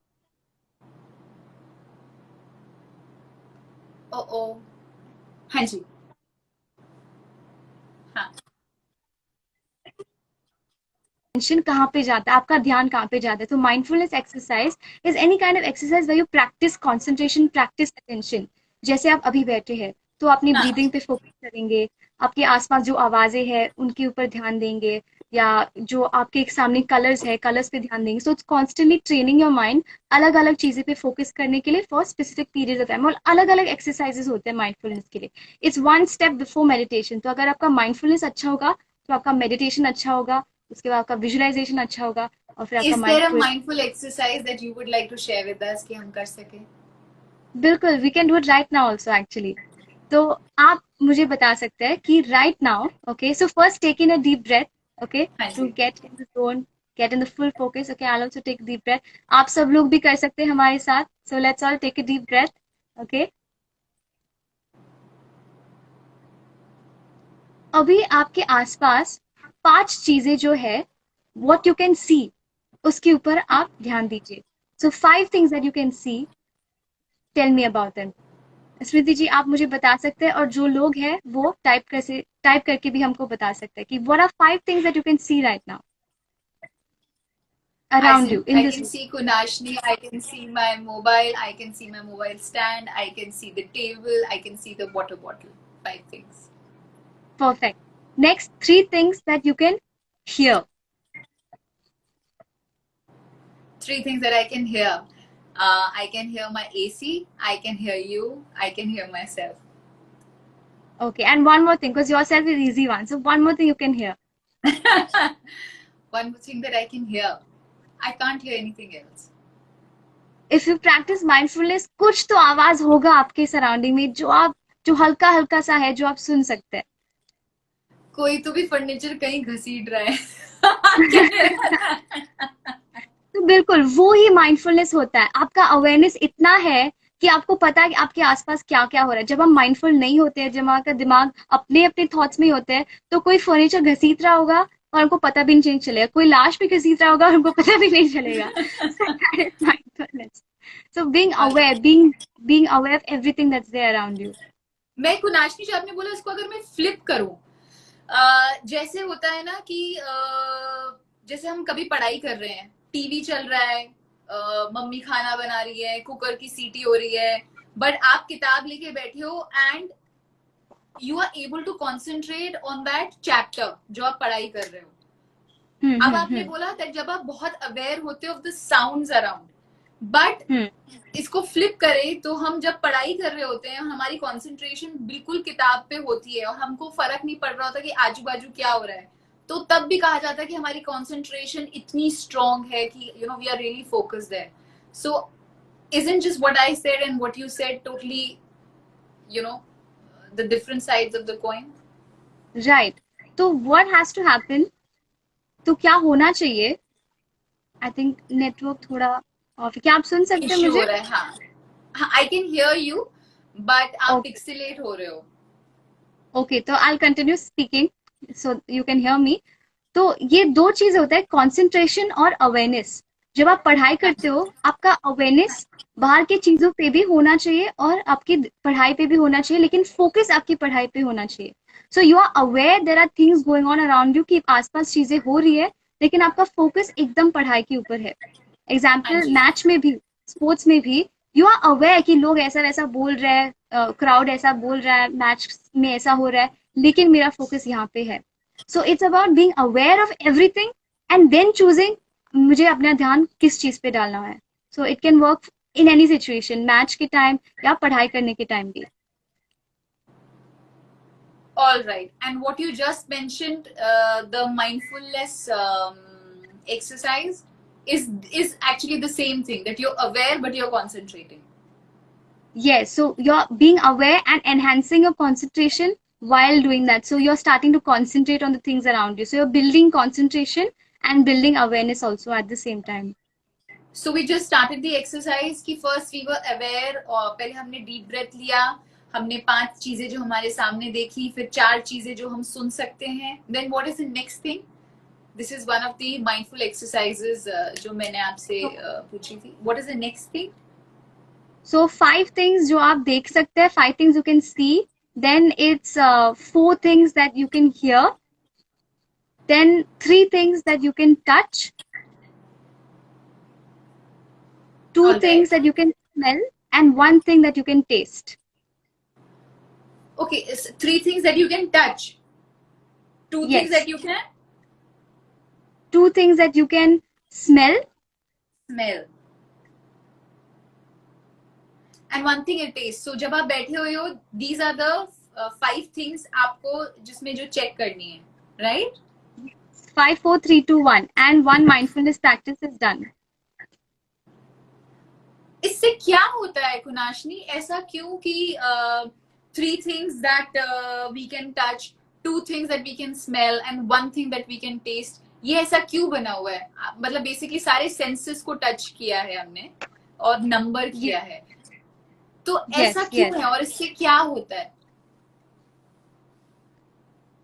ओ ओ। हाँ जी। हाँ। attention कहाँ पे जाता है, आपका ध्यान कहाँ पे जाता है। तो mindfulness exercise is any kind of exercise where you practise concentration, practise attention. जैसे आप अभी बैठे हैं तो अपनी हाँ। ब्रीदिंग पे फोकस करेंगे, आपके आसपास जो आवाजें हैं उनके ऊपर ध्यान देंगे, या जो आपके एक सामने कलर्स है, कलर्स पे ध्यान देंगे। So it's constantly training your mind अलग अलग चीजें पे फोकस करने के लिए for specific period of time. और अलग अलग एक्सरसाइजेस होते हैं माइंडफुलनेस के लिए। It's one step before meditation. तो अगर आपका माइंडफुलनेस अच्छा होगा तो आपका मेडिटेशन अच्छा होगा, उसके बाद आपका विजुअलाइजेशन अच्छा होगा, और फिर आपका इज माइंड देयर अ पूरे। Mindful exercise that you would like to share with us कि हम कर सके? बिल्कुल, we can do it right now also actually. तो आप मुझे बता सकते हैं कि right now, okay, so first take in a deep breath, okay, हाँ टू जी। Get in the zone, get in the full focus. Okay, I also take deep breath. आप सब लोग भी कर सकते हैं हमारे साथ। So let's all take a deep breath. Okay, अभी आपके आसपास 5 चीजें जो है, व्हाट यू कैन सी, उसके ऊपर आप ध्यान दीजिए। So 5 things that you can see, tell me about them. Smriti ji, आप मुझे बता सकते हैं, और जो लोग हैं वो टाइप करके भी हमको बता सकते हैं कि what are 5 things that you can see right now around you in I this can room. see Kunashni, I can see my mobile, I can see my mobile stand, I can see the table, I can see the water bottle. Five things. Perfect. Next 3 things that you can hear. Three things that I can hear. I can hear my AC, I can hear you, I can hear myself. Okay, and one more thing, because yourself is easy one. So one more thing you can hear. One more thing that I can hear, I can't hear anything else. If you practice mindfulness, कुछ तो आवाज होगा आपके surrounding में जो हल्का हल्का सा है, जो आप सुन सकते हैं. कोई तो भी फर्नीचर कहीं घसीट रहा है. क्या तो बिल्कुल वो ही माइंडफुलनेस होता है. आपका अवेयरनेस इतना है कि आपको पता है कि आपके आसपास क्या क्या हो रहा है. जब हम माइंडफुल नहीं होते हैं, जब हमारा दिमाग अपने अपने थॉट्स में ही होते हैं, तो कोई फर्नीचर घसीट रहा होगा और हमको पता भी नहीं चलेगा, कोई लाश भी घसीट रहा होगा और हमको पता भी नहीं चलेगा. Mindfulness. So being aware of everything that's there around you. मैं कुनाशनी जो आपने बोला इसको अगर मैं फ्लिप करूं, जैसे होता है ना कि जैसे हम कभी पढ़ाई कर रहे हैं, टीवी चल रहा है, मम्मी खाना बना रही है, कुकर की सीटी हो रही है, बट आप किताब लेके बैठे हो and you are able to concentrate on that chapter जो आप पढ़ाई कर रहे हो. अब आपने बोला था जब आप बहुत अवेयर होते हो of the sounds around, but इसको फ्लिप करें तो हम जब पढ़ाई कर रहे होते हैं हमारी कंसंट्रेशन बिल्कुल किताब पे होती है और हमको फर्क नहीं पड़ रहा होता कि आजू बाजू क्या हो रहा है, तो तब भी कहा जाता है कि हमारी कंसंट्रेशन इतनी स्ट्रांग है कि you know we are really focused there. So isn't just what I said and what you said totally, you know, the different sides of the coin? Right. तो what has to happen? तो क्या होना चाहिए? I think network थोड़ा of. क्या आप सुन सकते हैं इश्यू मुझे? हो रहा है. हाँ, I can hear you but आप Okay. पिक्सेलेट हो रहे हो. ओके, तो I continue speaking so you can hear me. तो ये दो चीज होता है, कंसंट्रेशन और अवेयरनेस. जब आप पढ़ाई करते हो, आपका अवेयरनेस बाहर की चीजों पे भी होना चाहिए और आपकी पढ़ाई पे भी होना चाहिए, लेकिन फोकस आपकी पढ़ाई पे होना चाहिए. So you are aware there are things going on around you, कि आसपास चीजें हो रही है, लेकिन आपका फोकस एकदम पढ़ाई के ऊपर है. हाँ एग्जाम्पल, जी. मैच में भी, स्पोर्ट्स में भी, यू आर अवेयर कि लोग ऐसा वैसा बोल रहे हैं, क्राउड ऐसा बोल रहा है, मैच में ऐसा हो रहा है, लेकिन मेरा फोकस यहाँ पे है. So it's about being aware of everything and then choosing मुझे अपना ध्यान किस चीज पे डालना है. So it can work in any situation, match के टाइम या पढ़ाई करने के टाइम भी. All right. And what you just mentioned, the mindfulness exercise is actually the same thing, that you're aware but you're concentrating. Yes, so you're being aware and enhancing your concentration while doing that. So you're starting to concentrate on the things around you. So you're building concentration and building awareness also at the same time. So we just started the exercise कि first we were aware, और पहले हमने deep breath लिया, हमने 5 चीजें जो हमारे सामने देखी, फिर 4 चीजें जो हम सुन सकते हैं. Then what is the next thing? This is one of the mindful exercises जो मैंने आपसे पूछी थी. What is the next thing? So 5 things जो आप देख सकते हैं, 5 things you can see. Then it's 4 things that you can hear. Then 3 things that you can touch. 2 All things right. that you can smell, and 1 thing that you can taste. Okay, 3 things that you can touch. 2 Yes. things that you can 2 things that you can smell. smell. And 1 thing it tastes. So जब आप बैठे हुए हो, these are the 5 things आपको जिसमें जो check करनी है, right? 5, 4, 3, 2, 1, and 1 mindfulness practice is done. इससे क्या होता है कुनाशनी, ऐसा क्यों कि 3 things that we can touch, 2 things that we can smell and 1 thing that we can taste, ये ऐसा क्यों बना हुआ है? मतलब बेसिकली सारे सेंसेस को टच किया है हमने और नंबर किया है, तो ऐसा क्यों है और इससे क्या होता है?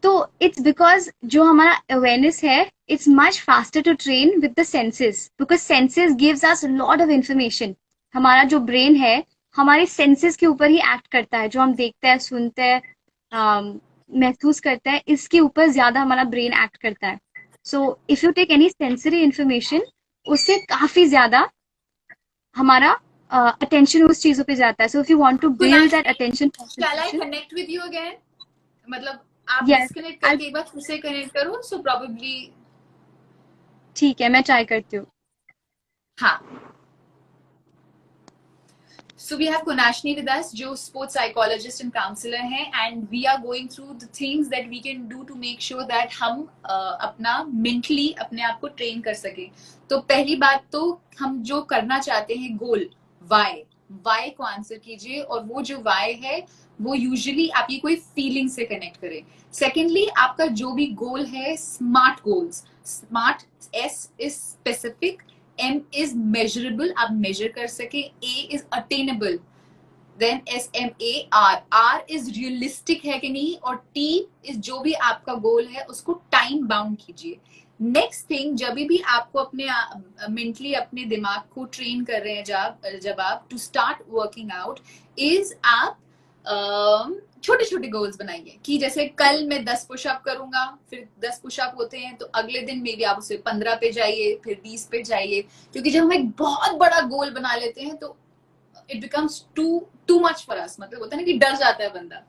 तो इट्स बिकॉज जो हमारा अवेयरनेस है, it's much faster to train with the senses, because senses gives us lot of information. हमारा जो ब्रेन है, हमारे सेंसेस के ऊपर ही एक्ट करता है. जो हम देखते हैं, सुनते हैं, महसूस करते हैं, इसके ऊपर ज्यादा हमारा ब्रेन एक्ट करता है. So if you take any sensory information, उससे काफी ज्यादा हमारा अटेंशन उस चीजों पे जाता है. So if you want to build that attention, Shall I connect with you again? मतलब आप Yes, डिस्कनेक्ट करके एक बार फिर से कनेक्ट करो, सो प्रोबेबली. ठीक है, मैं ट्राई करती हूँ. हाँ. So we have Kunashni with us, जो sports psychologist and counselor हैं, and we are going through the things that we can do to make sure that हम अपना mentally अपने आप को train कर सके. तो पहली बात तो हम जो करना चाहते हैं goal, why को आंसर कीजिए, और वो जो why है वो यूजुअली आपकी कोई फीलिंग से कनेक्ट करे. सेकेंडली, आपका जो भी गोल है, smart goals. Smart, S is specific, M is measurable, आप मेजर कर सके, A is attainable, then SMAR, R is realistic है कि नहीं, और T is जो भी आपका गोल है उसको टाइम बाउंड कीजिए. नेक्स्ट थिंग, जब भी आपको अपने मेंटली अपने दिमाग को ट्रेन कर रहे हैं जब आप to start working out, is आप छोटे छोटे गोल्स बनाइए. कि जैसे कल मैं 10 पुशअप करूंगा, फिर 10 पुशअप होते हैं तो अगले दिन में भी आप उसे 15 पे जाइए, फिर 20 पे जाइए. क्योंकि जब हम एक बहुत बड़ा गोल बना लेते हैं तो it becomes too much for us. मतलब होता है ना कि डर जाता है बंदा.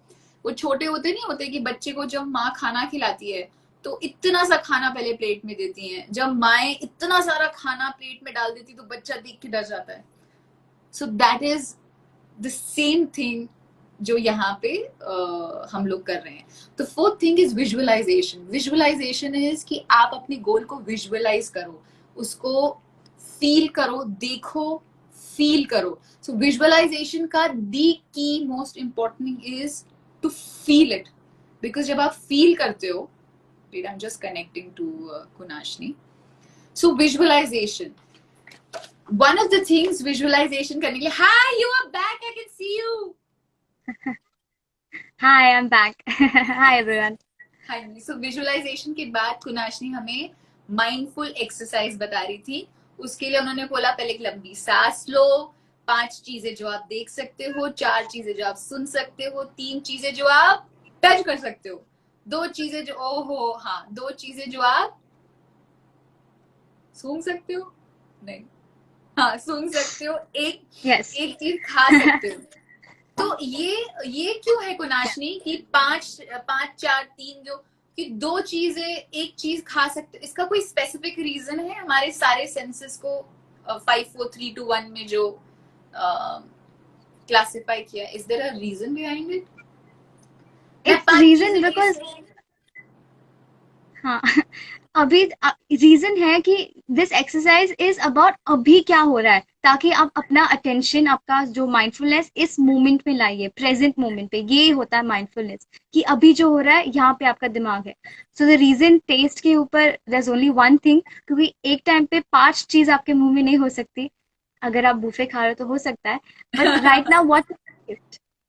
वो छोटे होते नहीं होते कि बच्चे को जब माँ खाना खिलाती है तो इतना सा खाना पहले प्लेट में देती हैं. जब माएँ इतना सारा खाना प्लेट में डाल देती तो बच्चा देख के डर जाता है. So that is the same thing जो यहाँ पे हम लोग कर रहे हैं. तो fourth thing is visualisation. Visualisation is कि आप अपने गोल को विजुअलाइज करो, उसको फील करो, देखो, फील करो. सो विजुअलाइजेशन का the key most important is to feel it. Because जब आप फील करते हो, wait, I'm just connecting to Kunashni. So visualization. One of the things visualization करने के लिए, hi, you are back, I can see you. Hi, I'm back. Hi everyone. Hi. So visualization के बाद कुनाशनी हमें mindful exercise बता रही थी. उसके लिए उन्होंने बोला पहले एक लंबी सांस लो, 5 चीजें जो आप देख सकते हो, 4 चीजें जो आप सुन सकते हो, 3 चीजें जो आप टच कर सकते हो, 2 चीजें जो हाँ 2 चीजें जो आप सूंघ सकते हो, नहीं हाँ सूंघ सकते हो, एक चीज खा सकते हो. तो ये क्यों है कुनाशनी कि 5 4 3 जो कि 2 चीजें एक चीज खा सकते हो, इसका कोई स्पेसिफिक रीजन है? हमारे सारे सेंसेस को 5 4 3 2 1 में जो क्लासिफाई किया, is there a reason behind it? It's reason because हाँ अभी रीजन है कि दिस एक्सरसाइज इज अबाउट अभी क्या हो रहा है, ताकि आप अपना अटेंशन, आपका जो माइंडफुलनेस इस मोमेंट में लाइए, प्रेजेंट मोमेंट पे. ये होता है माइंडफुलनेस कि अभी जो हो रहा है यहाँ पे आपका दिमाग है. सो द रीजन टेस्ट के ऊपर there is only one thing, क्योंकि एक टाइम पे 5 चीज आपके मुंह में नहीं हो सकती. अगर आप बूफे खा रहे हो तो हो सकता है, बट राइट नाउ व्हाट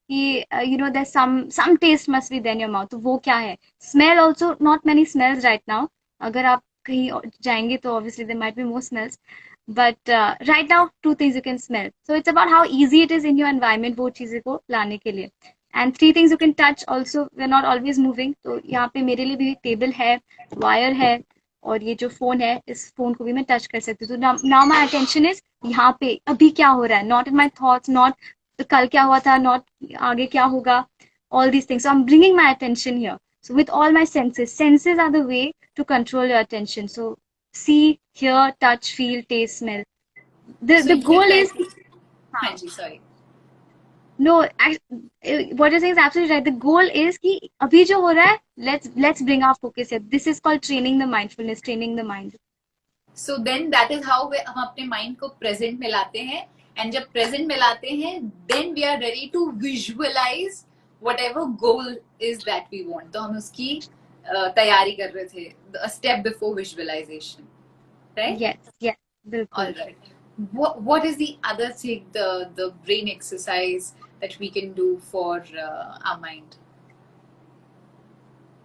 कि you know there's some taste must be there in your mouth. तो वो क्या है? Smell also, not many smells right now. अगर आप कहीं जाएंगे तो obviously there might be more smells, but right now 2 things you can smell. So it's about how easy it is in your environment वो चीजें को लाने के लिए. And 3 things you can touch also. We're not always moving. तो यहाँ पे मेरे लिए भी टेबल है, वायर है, और ये जो फोन है, इस फोन को भी मैं टच कर सकती हूँ. तो now my attention is यहाँ पे अभी क्या हो रहा है, not in my thoughts, not कल क्या हुआ था, not आगे क्या होगा, all these things. So I'm bringing my attention here. So with all my senses are the way to control your attention. So see, hear, touch, feel, taste, smell. The goal is हाँ जी, sorry. No, what you're saying is absolutely right. The goal is कि अभी जो हो रहा है, let's bring our focus here. This is called training the mindfulness, training the mind. So then that is how हम अपने mind को present में लाते हैं. And जब present में लाते हैं, then we are ready to visualize whatever goal is that we want. तो हम उसकी तैयारी कर रहे थे, a step before visualization, right? Yes, बिल्कुल. All right. What is the other thing, the brain exercise that we can do for our mind?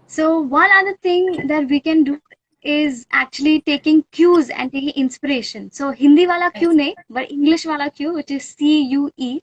So one other thing that we can do is actually taking cues and taking inspiration. So Hindi wala cue nahi, but English wala cue, which is CUE.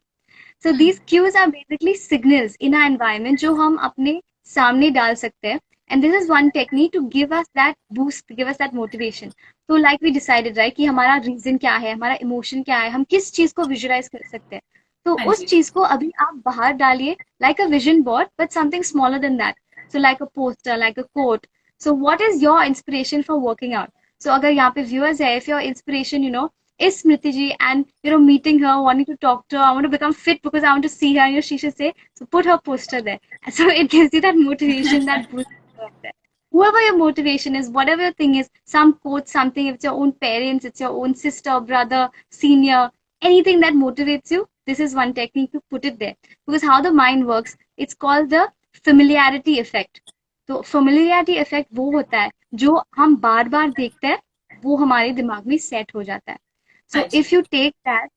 So these cues are basically signals in our environment जो हम अपने सामने डाल सकते हैं. And this is one technique to give us that boost, give us that motivation. So like we decided, right, कि हमारा reason क्या है, हमारा emotion क्या है, हम किस चीज को visualize कर सकते हैं. तो उस चीज को अभी आप बाहर डालिए, like a vision board, but something smaller than that. So like a poster, like a quote. So what is your inspiration for working out? So अगर यहाँ पे viewers है, if your inspiration, you know, is Smriti ji, and meeting her, wanting to talk to her. I want to become fit because I want to see her. She should say, so put her poster there. So it gives you that motivation, that boost. Whoever your motivation is, whatever your thing is, some quote, something, if it's your own parents, it's your own sister, brother, senior, anything that motivates you, this is one technique to put it there. Because how the mind works, it's called the familiarity effect. तो familiarity effect वो होता है जो हम बार बार देखते हैं, वो हमारे दिमाग में सेट हो जाता है. हाँ So ji. if you take that,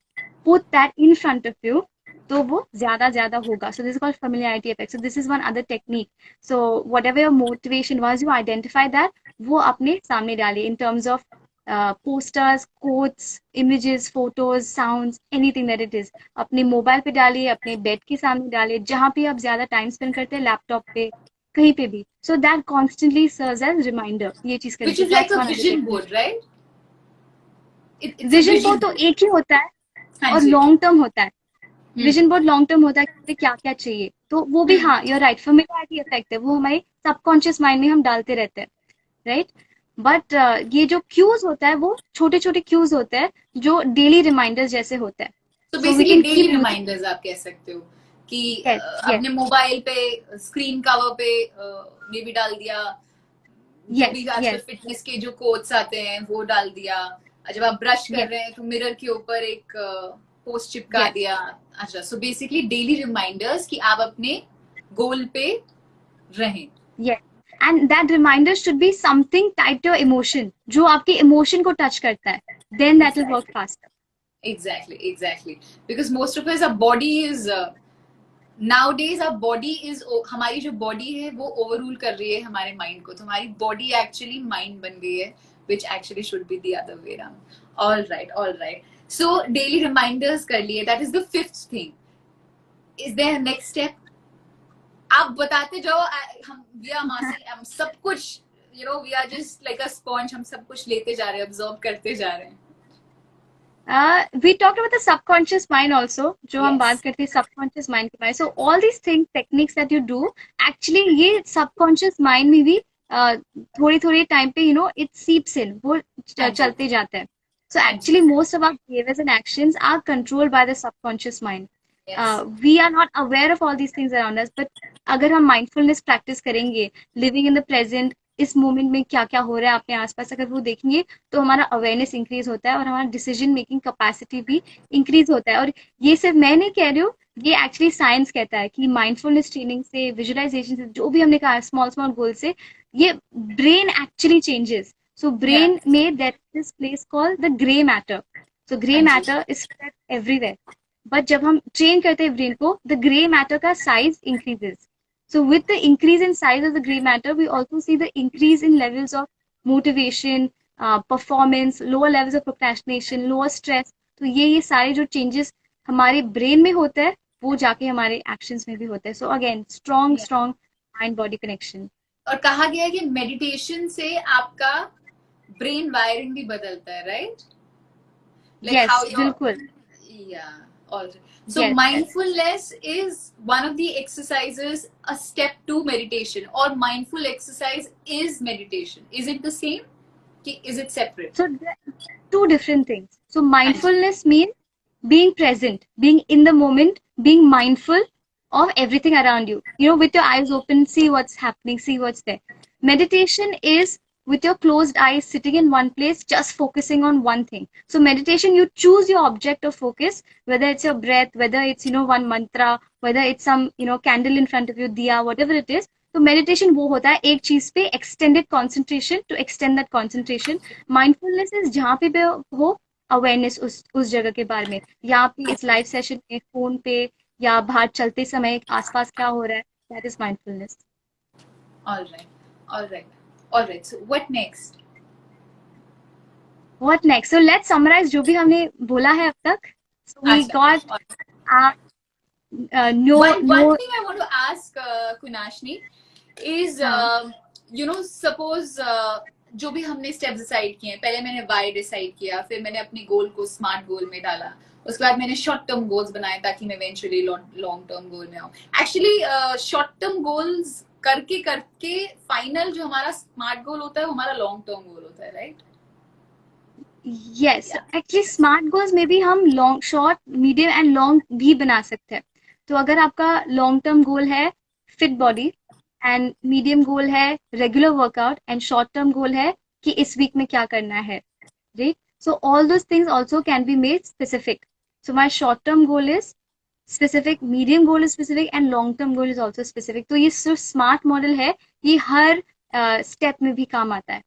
put that in front of you, तो वो ज्यादा ज्यादा होगा. So this is called familiarity effect. So this is one other technique. So whatever your motivation was, you identify that, वो अपने सामने डालिए in terms of posters, quotes, images, photos, sounds, anything that it is. अपने mobile पे डालिए, अपने bed के सामने डालिए, जहाँ पे आप ज्यादा टाइम स्पेंड करते हैं, लैपटॉप पे, कहीं पे भी. So that constantly serves as reminder. ये चीज करने Which से. is like That's a one other vision technique. board, right? It's a vision board vision तो board. एक ही होता है हाँ और जी. लॉन्ग टर्म होता है. विजन बोर्ड लॉन्ग टर्म होता है कि क्या क्या चाहिए, तो वो भी, हाँ, यूर राइट, फेमिलियरिटी इफेक्ट है, वो हमारे सबकॉन्शियस माइंड में हम डालते रहते हैं, राइट. बट ये जो क्यूज होता है वो छोटे छोटे क्यूज होते हैं जो डेली रिमाइंडर्स जैसे होते हैं. तो so we basically can daily keep using. Reminders आप कह सकते हो कि यस, यस, अपने मोबाइल पे स्क्रीन कवर पे ये भी डाल दिया, जो यस, भी आजकल यस, फिटनेस के जो कोट्स आते हैं वो डाल दिया. जब आप ब्रश कर यस, रहे हैं तो मिरर के ऊपर एक पोस्ट चिपका यस, दिया. अच्छा, सो बेसिकली डेली रिमाइंडर्स कि आप अपने गोल पे रहें. Yes. And that reminder should be something tied to your emotion, जो आपके इमोशन को टच करता है, then that will work Exactly. Faster. Exactly. Because most of us, our body is nowadays our body is, हमारी जो body है वो over rule कर रही है हमारे माइंड को. तो हमारी बॉडी एक्चुअली माइंड बन गई है, which actually should be the other way around. All right. So daily reminders कर लिए. That is the fifth thing. Is there a next step? आप बताते जाओ. हम विया मासी, हम सब कुछ, we are just like a sponge. हम सब कुछ लेते जा रहे हैं, absorb करते जा रहे हैं. We talked about the subconscious mind also, जो हम बात Yes. करते हैं subconscious mind के बारे में. So all these things, techniques that you do, actually ये subconscious mind में भी थोड़ी थोड़ी टाइम पे it seeps in, वो हाँ जी. चलते जाते हैं. So हाँ जी. actually most of our behaviors and actions are controlled by the subconscious mind. Yes. We are not aware of all these things around us, but अगर हम mindfulness practice करेंगे, living in the present, इस moment में क्या क्या हो रहा है अपने आसपास, अगर वो देखेंगे तो हमारा अवेयरनेस इंक्रीज होता है और हमारा डिसीजन मेकिंग कैपेसिटी भी इंक्रीज होता है. और ये सिर्फ मैं नहीं कह रही हूँ, ये एक्चुअली साइंस कहता है कि माइंडफुलनेस ट्रेनिंग से, विजुअलाइजेशन से, जो भी हमने कहा स्मॉल स्मॉल गोल से, ये brain actually changes. So Yeah. Brain में there is this place called the grey matter. So grey हाँ जी. Matter is spread everywhere. But जब हम ट्रेन करते हैं ब्रेन को, द ग्रे मैटर का size increases. So with the increase in size of the gray matter, we also see the increase in levels of motivation, performance, lower levels of procrastination, lower stress. तो ये सारे जो changes हमारे brain में होते हैं, वो जाके हमारे actions में भी होते हैं. So again, strong mind body connection. और कहा गया है कि मेडिटेशन से आपका ब्रेन वायरिंग भी बदलता है, राइट? Yes, बिल्कुल. Yeah, all right. So Yes. mindfulness is one of the exercises, a step to meditation, or mindful exercise is meditation. Is it the same? Is it separate? So two different things. So mindfulness means being present, being in the moment, being mindful of everything around you. With your eyes open, see what's happening, see what's there. Meditation is with your closed eyes, sitting in one place, just focusing on one thing. So meditation, you choose your object of focus, whether it's your breath, whether it's, one mantra, whether it's some, candle in front of you, diya, whatever it is. तो meditation वो होता है एक चीज पे extended concentration, to extend that concentration. Mindfulness is जहाँ पे हो अवेयरनेस उस जगह के बारे में. यहाँ पे इस लाइव सेशन में, फोन पे या बाहर चलते समय आसपास क्या हो रहा है, that is mindfulness. All right. So what next? What next? So let's summarize जो भी हमने बोला है अब तक. So we got one thing I want to ask Kunashni is suppose जो भी हमने स्टेप्स डिसाइड किए हैं, पहले मैंने वाई डिसाइड किया, फिर मैंने अपने गोल को स्मार्ट गोल में डाला, उसके बाद मैंने शॉर्ट टर्म गोल्स बनाए ताकि मैं इवेंचुअली लॉन्ग टर्म गोल में आऊं. एक्चुअली शॉर्ट टर्म गोल्स करके करके फाइनल जो हमारा स्मार्ट गोल होता है वो हमारा लॉन्ग टर्म गोल होता है, right? Yes, actually smart goals में भी हम long, short, medium and long भी बना सकते हैं. तो अगर आपका लॉन्ग टर्म गोल है फिट बॉडी, एंड मीडियम गोल है regular workout, and short term goal है कि इस वीक में क्या करना है, right? So all those things also can be made specific. So my short term goal is specific, medium goal is specific, and long term goal is also specific. तो ये जो स्मार्ट मॉडल है, ये हर step में भी काम आता है.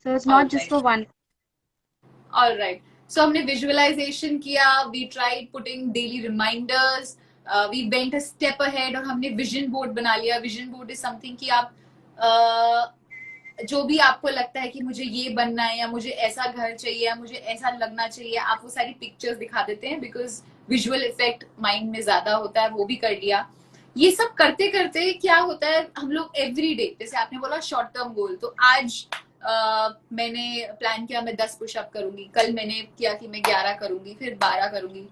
So it's not just for one. Alright. So हमने visualization किया, we tried putting daily reminders, we went a step ahead और हमने vision board बना लिया. Vision board is something कि आप जो भी आपको लगता है कि मुझे ये बनना है या मुझे ऐसा घर चाहिए या मुझे ऐसा लगना चाहिए, आप वो सारी पिक्चर्स दिखा देते हैं बिकॉज विजुअल इफेक्ट माइंड में ज्यादा होता है. वो भी कर लिया. ये सब करते करते क्या होता है, हम लोग एवरी डे, जैसे आपने बोला शॉर्ट टर्म गोल, तो आज मैंने प्लान किया मैं 10 पुशअप करूंगी, कल मैंने किया कि मैं 11 करूंगी, फिर 12 करूंगी.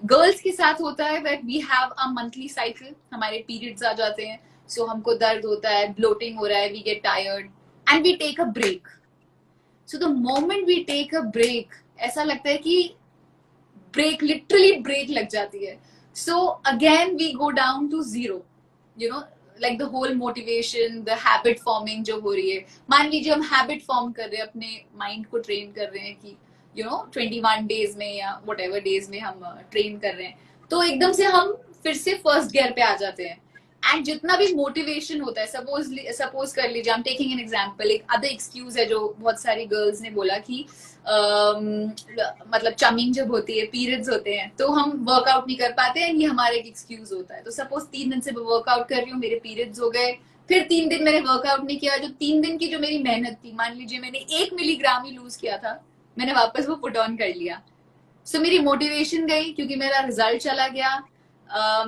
गर्ल्स के साथ होता है that we have a monthly cycle, हमारे पीरियड्स आ जाते हैं, सो हमको दर्द होता है, ब्लोटिंग हो रहा है, we get tired and we take a break. So the moment we take a break, ऐसा लगता है कि ब्रेक, लिटरली ब्रेक लग जाती है. So again we go down to zero, you know, like the whole motivation, the habit forming जो हो रही है. मान लीजिए हम हैबिट फॉर्म कर रहे हैं, अपने माइंड को ट्रेन कर रहे हैं कि 21 डेज में या वट एवर डेज में हम ट्रेन कर रहे हैं, तो एकदम से हम फिर से फर्स्ट गियर पे आ जाते हैं. एंड जितना भी मोटिवेशन होता है, सपोज कर लीजिए, I am taking an example, एक अदर एक्सक्यूज है जो बहुत सारी गर्ल्स ने बोला कि मतलब चमिंग जब होती है, पीरियड्स होते हैं, तो हम वर्कआउट नहीं कर पाते हैं, ये हमारा एक एक्सक्यूज होता है. तो सपोज 3 दिन से मैं वर्कआउट कर रही हूँ, मेरे पीरियड्स हो गए, फिर 3 दिन मैंने वर्कआउट नहीं किया, जो 3 दिन की जो मेरी मेहनत थी, मान लीजिए मैंने 1 मिलीग्राम ही लूज किया था, मैंने वापस वो पुट ऑन कर लिया. सो मेरी मोटिवेशन गई क्योंकि मेरा रिजल्ट चला गया.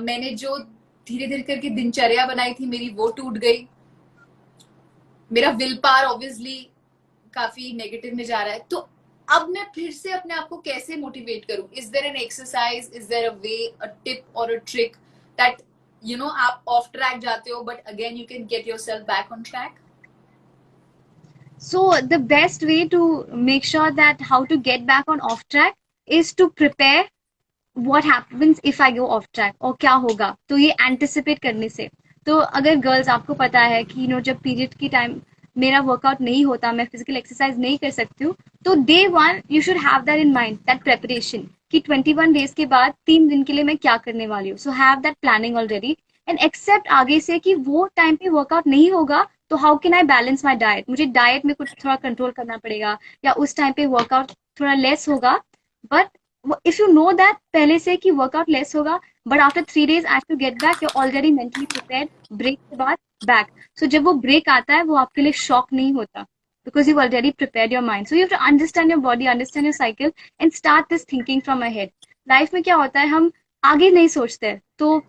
मैंने जो धीरे धीरे करके दिनचर्या बनाई थी मेरी, वो टूट गई. मेरा विल पावर ऑब्वियसली काफी नेगेटिव में जा रहा है. तो अब मैं फिर से अपने आप को कैसे मोटिवेट करूं? Is there an exercise, is there a way, a tip और अ ट्रिक दैट आप ऑफ ट्रैक जाते हो but again you can get yourself back on track? So the best way to make sure that how to get back on off track is to prepare what happens if I go off track, और क्या होगा, तो ये anticipate करने से. तो अगर girls, आपको पता है कि जब पीरियड की टाइम मेरा वर्कआउट नहीं होता, मैं फिजिकल एक्सरसाइज नहीं कर सकती हूँ, तो day 1 you should have that in mind, that preparation, कि 21 डेज के बाद 3 दिन के लिए मैं क्या करने वाली हूँ. So have that planning already, and accept आगे से कि वो टाइम पे वर्कआउट नहीं होगा, तो how can I balance my diet, मुझे डाइट में कुछ थोड़ा कंट्रोल करना पड़ेगा, या उस टाइम पे वर्कआउट थोड़ा लेस होगा. But if you know that पहले से कि वर्कआउट लेस होगा, but after 3 days I have to get back, you're already mentally prepared. Break के बाद back. So जब वो ब्रेक आता है, वो आपके लिए शॉक नहीं होता, because you've already prepared your mind. So you have to understand your body, understand your cycle, and start this thinking from ahead. Life में क्या होता है, हम आगे नहीं सोचते, तो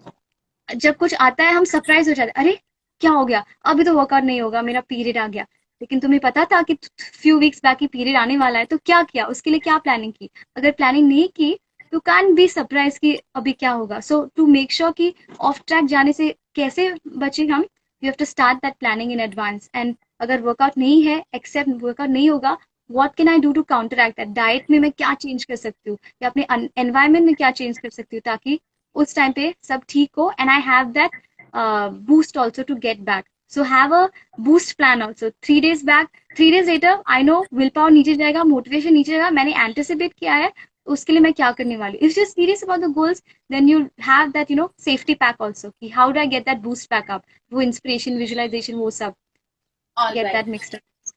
जब कुछ आता है हम सरप्राइज हो जाते हैं, अरे क्या हो गया, अभी तो वर्कआउट नहीं होगा, मेरा पीरियड आ गया. लेकिन तुम्हें पता था कि फ्यू वीक्स बैक ही पीरियड आने वाला है, तो क्या किया, उसके लिए क्या प्लानिंग की. अगर प्लानिंग नहीं की तो कान बी सरप्राइज कि अभी क्या होगा. सो टू मेक श्योर कि ऑफ ट्रैक जाने से कैसे बचे हम, you have to start that planning in advance. And अगर वर्कआउट नहीं है, एक्सेप्ट वर्कआउट नहीं होगा, what can I do to counteract that. Diet में मैं क्या चेंज कर सकती हूँ, या अपने एनवायरमेंट में क्या चेंज कर सकती हूँ, ताकि उस टाइम पे सब ठीक हो, and I have that boost also to get back. So have a boost plan also. 3 days back, 3 days later, I know willpower नीचे जाएगा, motivation नीचे जाएगा, मैंने anticipate किया है, उसके लिए मैं क्या करने वाली. If you're serious about the goals, then you have that safety pack also. कि how do I get that boost back up? वो inspiration, visualization, वो सब. All get right. that mixed up.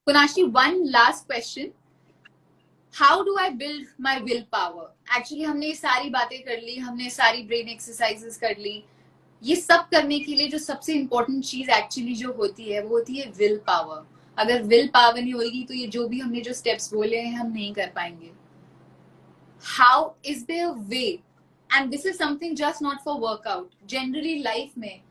Kunashni, one last question. How do I build my willpower? Actually हमने सारी बातें कर ली, हमने सारी brain exercises कर ली. ये सब करने के लिए जो सबसे इंपॉर्टेंट चीज एक्चुअली जो होती है, वो होती है विल पावर. अगर विल पावर नहीं होगी तो ये जो भी हमने जो स्टेप्स बोले हैं हम नहीं कर पाएंगे. How is their way, and this is something just not for workout, generally life में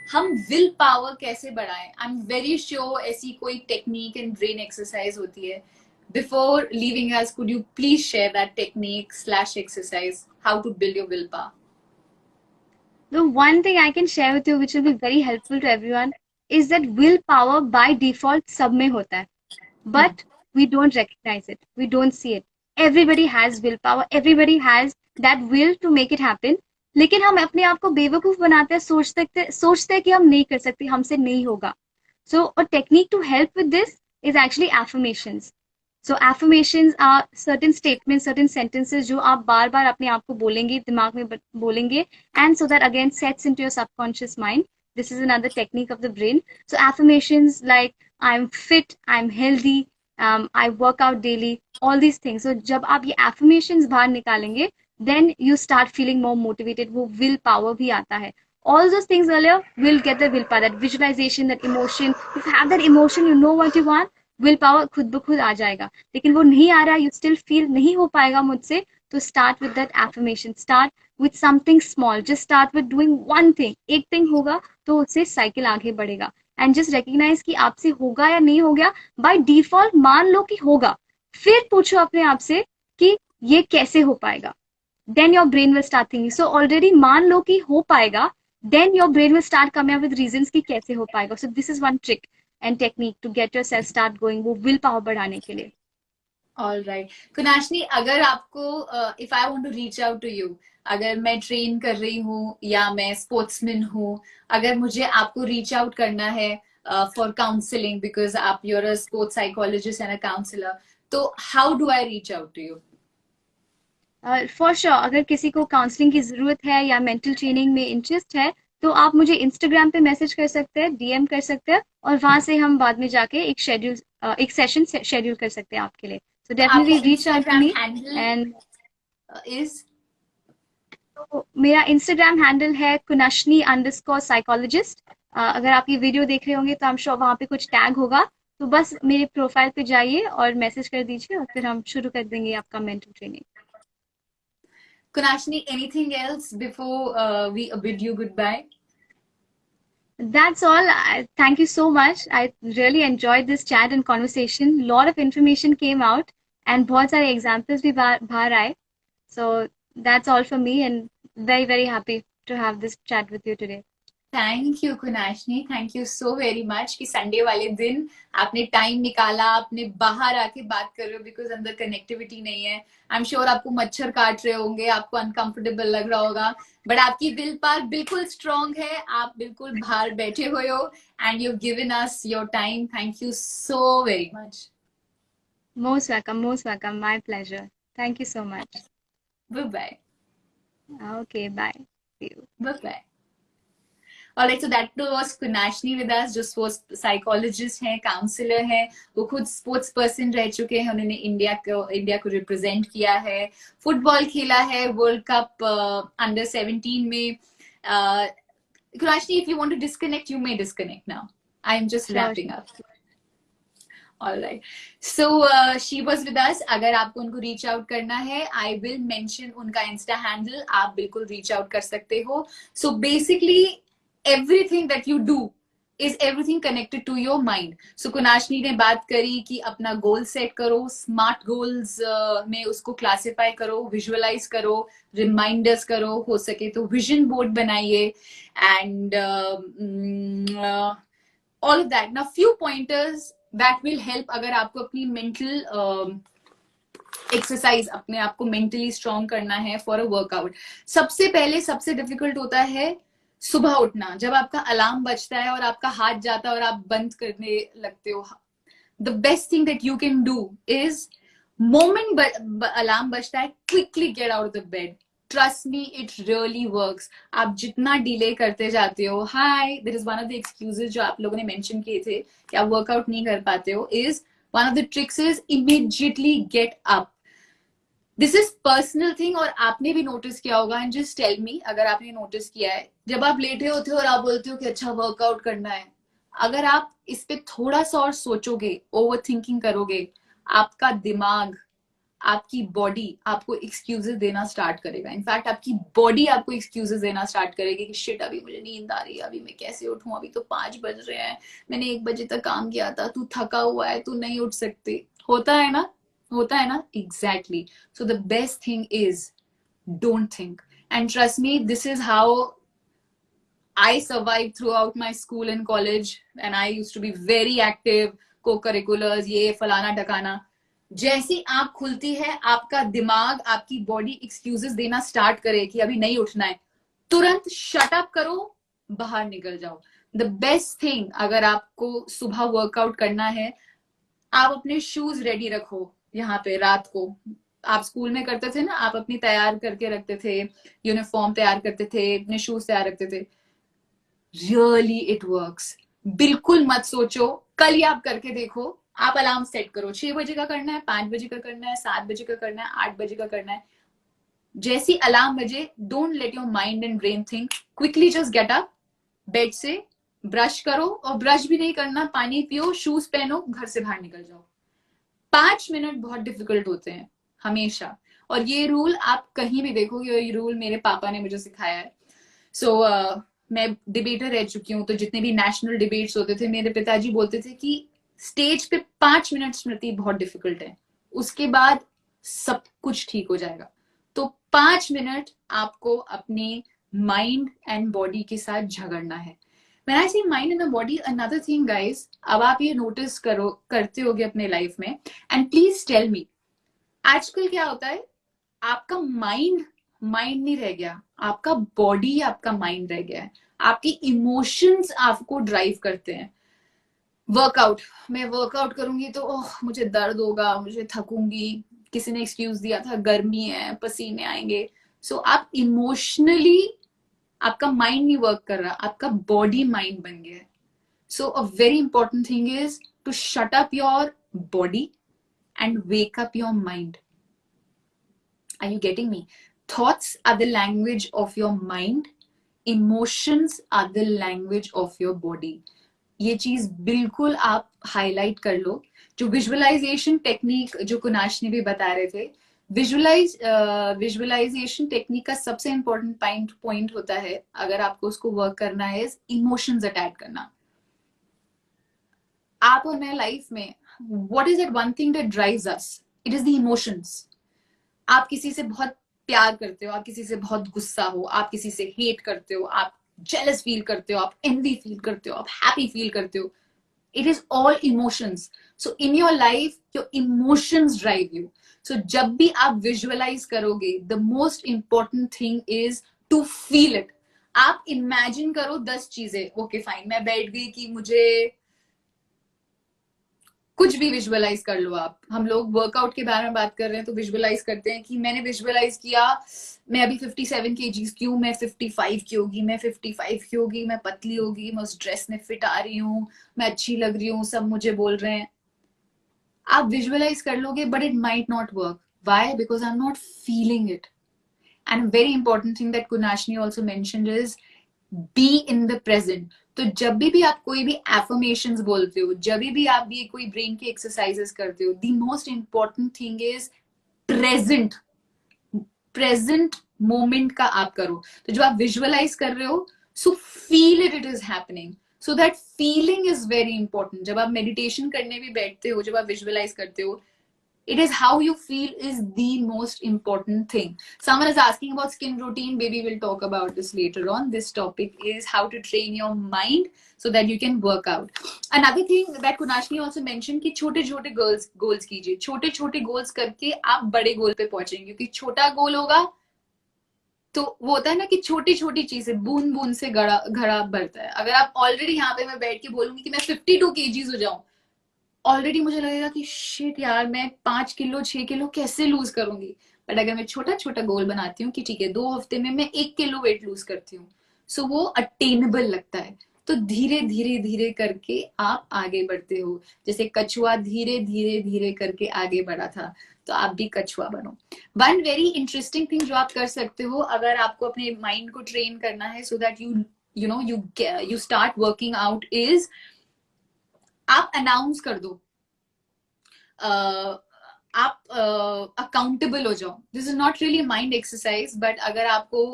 हम विल पावर कैसे बढ़ाएं. आई एम वेरी श्योर ऐसी कोई टेक्निक एंड ब्रेन एक्सरसाइज होती है. Before leaving us, could you please share that technique / exercise, how to build your will power? The one thing I can share with you, which will be very helpful to everyone, is that willpower by default सब में होता है, but we don't recognize it, we don't see it. everybody has willpower, everybody has that will to make it happen. लेकिन हम अपने आप को बेवकूफ बनाते हैं, सोचते हैं कि हम नहीं कर सकते, हमसे नहीं होगा. So a technique to help with this is actually affirmations. So affirmations are certain statements, certain sentences जो आप बार बार अपने आप को बोलेंगे, दिमाग में बोलेंगे, and so that again sets into your subconscious mind. This is another technique of the brain. So affirmations like I'm fit, I'm healthy, I work out daily, all these things. So जब आप ये affirmations बाहर निकालेंगे, then you start feeling more motivated. वो will power भी आता है. All those things earlier will get the willpower, that visualization, that emotion. If you have that emotion, you know what you want, will power खुद ब खुद आ जाएगा. लेकिन वो नहीं आ रहा, यू स्टिल फील नहीं हो पाएगा मुझसे, तो start with that affirmation, start with something small, just start with doing one thing. एक थिंग होगा तो उससे साइकिल आगे बढ़ेगा. एंड जस्ट रिकग्नाइज कि आपसे होगा या नहीं हो गया. बाय डिफॉल्ट मान लो कि होगा, फिर पूछो अपने आप से कि ये कैसे हो पाएगा. Then your brain will start thinking. So already मान लो कि हो पाएगा, then your brain will start coming up with reasons कि कैसे हो पाएगा. So this is one trick and technique to get yourself start going, वो will power बढ़ाने के लिए. All right. कुनाशनी, अगर आपको if I want to reach out to you, अगर मैं ट्रेन कर रही हूँ या मैं स्पोर्ट्समैन हूँ, अगर मुझे आपको रीच आउट करना है फॉर काउंसलिंग, बिकॉज आप you're a sports psychologist and a counsellor, तो how do I reach out to you? For sure, अगर किसी को काउंसलिंग की जरूरत है या मेंटल ट्रेनिंग में इंटरेस्ट है, तो आप मुझे इंस्टाग्राम पे मैसेज कर सकते हैं, डीएम कर सकते हैं, और वहां से हम बाद में जाके एक सेशन शेड्यूल कर सकते हैं आपके लिए. So definitely reach out to me. And मेरा इंस्टाग्राम हैंडल है kunashni_psychologist. अगर आप ये वीडियो देख रहे होंगे तो I'm sure वहाँ पे कुछ टैग होगा, तो बस मेरे प्रोफाइल पे जाइए और मैसेज कर दीजिए, और फिर हम शुरू कर देंगे आपका mental training. Kunashni, anything else before we bid you goodbye? That's all. Thank you so much. I really enjoyed this chat and conversation. Lot of information came out and बहुत सारे examples भी बाहर आए. So that's all for me, and very very happy to have this chat with you today. Thank you Kunashni, thank you so very much कि Sunday वाले दिन आपने time निकाला, आपने बाहर आके बात कर रहे हो, बिकॉज अंदर कनेक्टिविटी नहीं है. आई एम श्योर आपको मच्छर काट रहे होंगे, आपको अनकंफर्टेबल लग रहा होगा, बट आपकी विल पावर बिल्कुल स्ट्रांग है, आप बिल्कुल बाहर बैठे हुए हो, and you given us your time. Thank you so very much. Most welcome, most welcome. My pleasure. Thank you so much. Bye-bye. Okay, bye. See you. Bye-bye. Alright, so that was Kunashni with us, जो sports psychologist हैं, counsellor हैं. वो खुद sports person रह चुके हैं, उन्होंने India को रिप्रेजेंट किया है, फुटबॉल खेला है वर्ल्ड कप अंडर 17 में. Kunashni, if you want to disconnect, you may disconnect now. I am just wrapping up. Alright, so she was with us. अगर आपको उनको रीच आउट करना है, I will mention उनका इंस्टा हैंडल, आप बिल्कुल reach out कर सकते हो. So basically everything that you do is everything connected to your mind. So कुनाशनी ने बात करी कि अपना गोल सेट करो, स्मार्ट गोल्स में उसको क्लासिफाई करो, विजुअलाइज करो, रिमाइंडर्स करो, हो सके तो विजन बोर्ड बनाइए, and all of that. Now few pointers that will help अगर आपको अपनी मेंटल एक्सरसाइज, अपने आप को मेंटली स्ट्रॉन्ग करना है फॉर अ वर्कआउट. सबसे पहले सबसे डिफिकल्ट होता है सुबह उठना, जब आपका अलार्म बजता है और आपका हाथ जाता है और आप बंद करने लगते हो. The best thing that you can do is, moment alarm बजता है, quickly get out of the bed. Trust me, it really works. आप जितना डिले करते जाते हो, हाय, this is one of the excuses जो आप लोगों ने मेंशन किए थे कि आप वर्कआउट नहीं कर पाते हो, is one of the tricks is immediately get up. This is personal thing, और आपने भी नोटिस किया होगा, एंड जस्ट टेल मी अगर आपने नोटिस किया है, जब आप लेटे होते हो और आप बोलते हो कि अच्छा वर्कआउट करना है, अगर आप इस पे थोड़ा सा और सोचोगे, ओवर थिंकिंग करोगे, आपका दिमाग, आपकी बॉडी आपको एक्सक्यूजेस देना स्टार्ट करेगा. इनफैक्ट आपकी बॉडी आपको एक्सक्यूजेस देना स्टार्ट करेगी कि शिट, अभी मुझे नींद आ रही है, अभी मैं कैसे उठूं, अभी तो 5 बज रहे हैं, मैंने 1 बजे तक काम किया था, तू थका हुआ है, तू नहीं उठ सकती. होता है ना, होता है ना, exactly. So the best thing is don't think, and trust me, this is how I survived throughout my school and college, and I used to be very active, co-curriculars, ये फलाना ढकाना. जैसी आंख खुलती है आपका दिमाग, आपकी बॉडी एक्सक्यूजेस देना स्टार्ट करे कि अभी नहीं उठना है, तुरंत शट अप करो, बाहर निकल जाओ। द बेस्ट थिंग, अगर आपको सुबह वर्कआउट करना है, आप अपने शूज रेडी रखो। यहाँ पे रात को आप स्कूल में करते थे ना, आप अपनी तैयार करके रखते थे, यूनिफॉर्म तैयार करते थे, अपने शूज तैयार रखते थे। Really it works. बिल्कुल मत सोचो, कल ही आप करके देखो। आप अलार्म सेट करो, 6 बजे का करना है, 5 बजे का करना है, 7 बजे का करना है, 8 बजे का करना है। जैसी अलार्म बजे, don't let your mind and brain think, quickly just get up, bed से ब्रश करो, और ब्रश भी नहीं करना, पानी पियो, शूज पहनो, घर से बाहर निकल जाओ। 5 मिनट बहुत डिफिकल्ट होते हैं हमेशा, और ये रूल आप कहीं भी देखोगे, ये रूल मेरे पापा ने मुझे सिखाया है। सो मैं डिबेटर रह चुकी हूँ, तो जितने भी नेशनल डिबेट्स होते थे, मेरे पिताजी बोलते थे कि स्टेज पे 5 मिनट स्मृति बहुत डिफिकल्ट है, उसके बाद सब कुछ ठीक हो जाएगा। तो 5 मिनट आपको अपने माइंड एंड बॉडी के साथ झगड़ना है। When I say mind and the body, another thing guys, अब आप ये नोटिस करो, करते होगे अपने लाइफ में, एंड प्लीज टेल मी, आजकल क्या होता है, आपका माइंड माइंड नहीं रह गया, आपका बॉडी आपका माइंड रह गया है। आपके इमोशंस आपको ड्राइव करते हैं। वर्कआउट, मैं वर्कआउट करूंगी तो ओह मुझे दर्द होगा, मुझे थकूंगी, किसी ने एक्सक्यूज दिया था, गर्मी है, पसीने आएंगे। सो आप इमोशनली, आपका माइंड नहीं वर्क कर रहा, आपका बॉडी माइंड बन गया है। So a very important thing is to shut up your body and wake up your mind. Are you getting me? Thoughts are the language of your mind. Emotions are the language of your body. ये चीज बिल्कुल आप highlight कर लो। जो visualisation technique जो कुनाश ने भी बता रहे थे, विजुअलाइजेशन टेक्निक का सबसे इंपॉर्टेंट पॉइंट होता है, अगर आपको उसको वर्क करना है, इमोशंस अटैच करना। आप और मैं लाइफ में, what is it one thing that drives us? It is the emotions. आप किसी से बहुत प्यार करते हो, आप किसी से बहुत गुस्सा हो, आप किसी से हेट करते हो, आप जेलस फील करते हो, आप एनवी फील करते हो, आप हैप्पी फील करते हो। It is all emotions. So in your life your emotions drive you. So जब भी आप विजुअलाइज करोगे, the most important thing is to feel it. आप इमेजिन करो 10 चीजें, ओके फाइन, मैं बैठ गई कि मुझे कुछ भी विजुअलाइज कर लो आप। हम लोग वर्कआउट के बारे में बात कर रहे हैं तो विजुअलाइज करते हैं कि मैंने विजुअलाइज किया, मैं अभी 57 kgs की हूँ, मैं 55 की होगी, मैं 55 की होगी, मैं पतली होगी, मैं उस ड्रेस में फिट आ रही हूँ, मैं अच्छी लग रही हूँ, सब मुझे बोल रहे हैं। आप विजुअलाइज कर लोगे, but it might not work. Why? Because I am not feeling it. And very important thing that Kunashni also mentioned is be in the present. तो जब भी आप कोई भी एफर्मेशंस बोलते हो, जब भी आप ये कोई ब्रेन की एक्सरसाइजेस करते हो, the most important thing is present. Present moment का आप करो। तो जब आप विजुअलाइज कर रहे हो, so feel it, it is happening. So that feeling is very important. जब आप मेडिटेशन करने भी बैठते हो, जब आप विजुअलाइज करते हो, it is how you feel is the most important thing. Someone is asking about skin routine. Baby, we'll talk about this later on. This topic is how to train your mind so that you can work out. Another thing that Kunashni also mentioned कि छोटे छोटे goals कीजिए। छोटे छोटे goals करके आप बड़े goal पे पहुंचेंगे, क्योंकि छोटा goal होगा तो वो होता है ना कि छोटी छोटी चीजें, बूंद बूंद से घड़ा भरता है। अगर आप ऑलरेडी यहाँ पे मैं बैठ के बोलूंगी कि मैं 52 kgs हो जाऊं, ऑलरेडी मुझे लगेगा कि शिट यार, मैं 5 किलो 6 किलो कैसे लूज करूंगी। बट अगर मैं छोटा छोटा गोल बनाती हूँ कि ठीक है 2 हफ्ते में मैं 1 किलो वेट लूज करती हूँ, सो वो अटेनेबल लगता है। तो धीरे धीरे धीरे करके आप आगे बढ़ते हो। जैसे कछुआ धीरे धीरे धीरे करके आगे बढ़ा था, तो आप भी कछुआ बनो। वन वेरी इंटरेस्टिंग थिंग जो आप कर सकते हो अगर आपको अपने माइंड को ट्रेन करना है, so that you start working out, is आप अनाउंस कर दो, आप अकाउंटेबल हो जाओ। This is not really mind exercise, but अगर आपको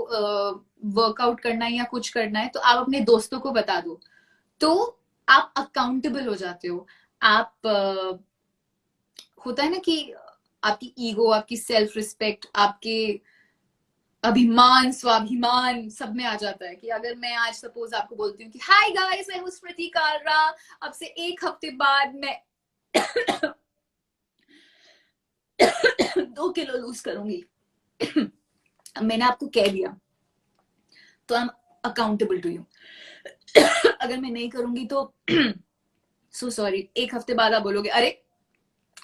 वर्कआउट करना है या कुछ करना है तो आप अपने दोस्तों को बता दो, तो आप अकाउंटेबल हो जाते हो। आप होता है ना कि आपकी ईगो, आपकी सेल्फ रिस्पेक्ट, आपके अभिमान, स्वाभिमान सब में आ जाता है। कि अगर मैं आज सपोज आपको बोलती हूँ कि हाय गाइस, मैं हूँ स्मृति कालरा, अब से 1 हफ्ते बाद मैं 2 किलो लूज करूंगी। मैंने आपको कह दिया तो I am accountable to you. अगर मैं नहीं करूंगी तो सो सॉरी, 1 हफ्ते बाद आप बोलोगे अरे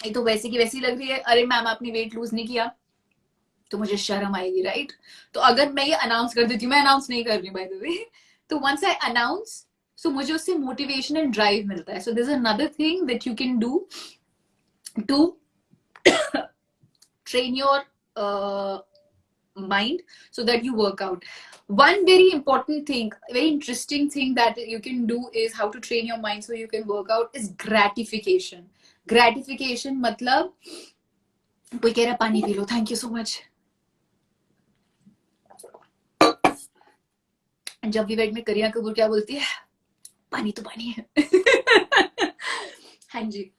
ये तो वैसी की वैसी लग रही है, अरे मैम आपने वेट लूज नहीं किया, तो मुझे शर्म आएगी, राइट? तो अगर मैं ये अनाउंस कर देती हूँ, मैं अनाउंस नहीं कर रही बाय द वे, तो वंस आई अनाउंस सो मुझे उससे मोटिवेशन एंड ड्राइव मिलता है। So this is another thing that you can do to train your mind so that you work out. One very important thing, very interesting thing that you can do is how to train your mind so you can work out is gratification. Gratification मतलब कोई कह रहा है पानी P low, thank you so much. जब भी wait में करीना कपूर क्या बोलती है, पानी तो पानी है। हाँ जी,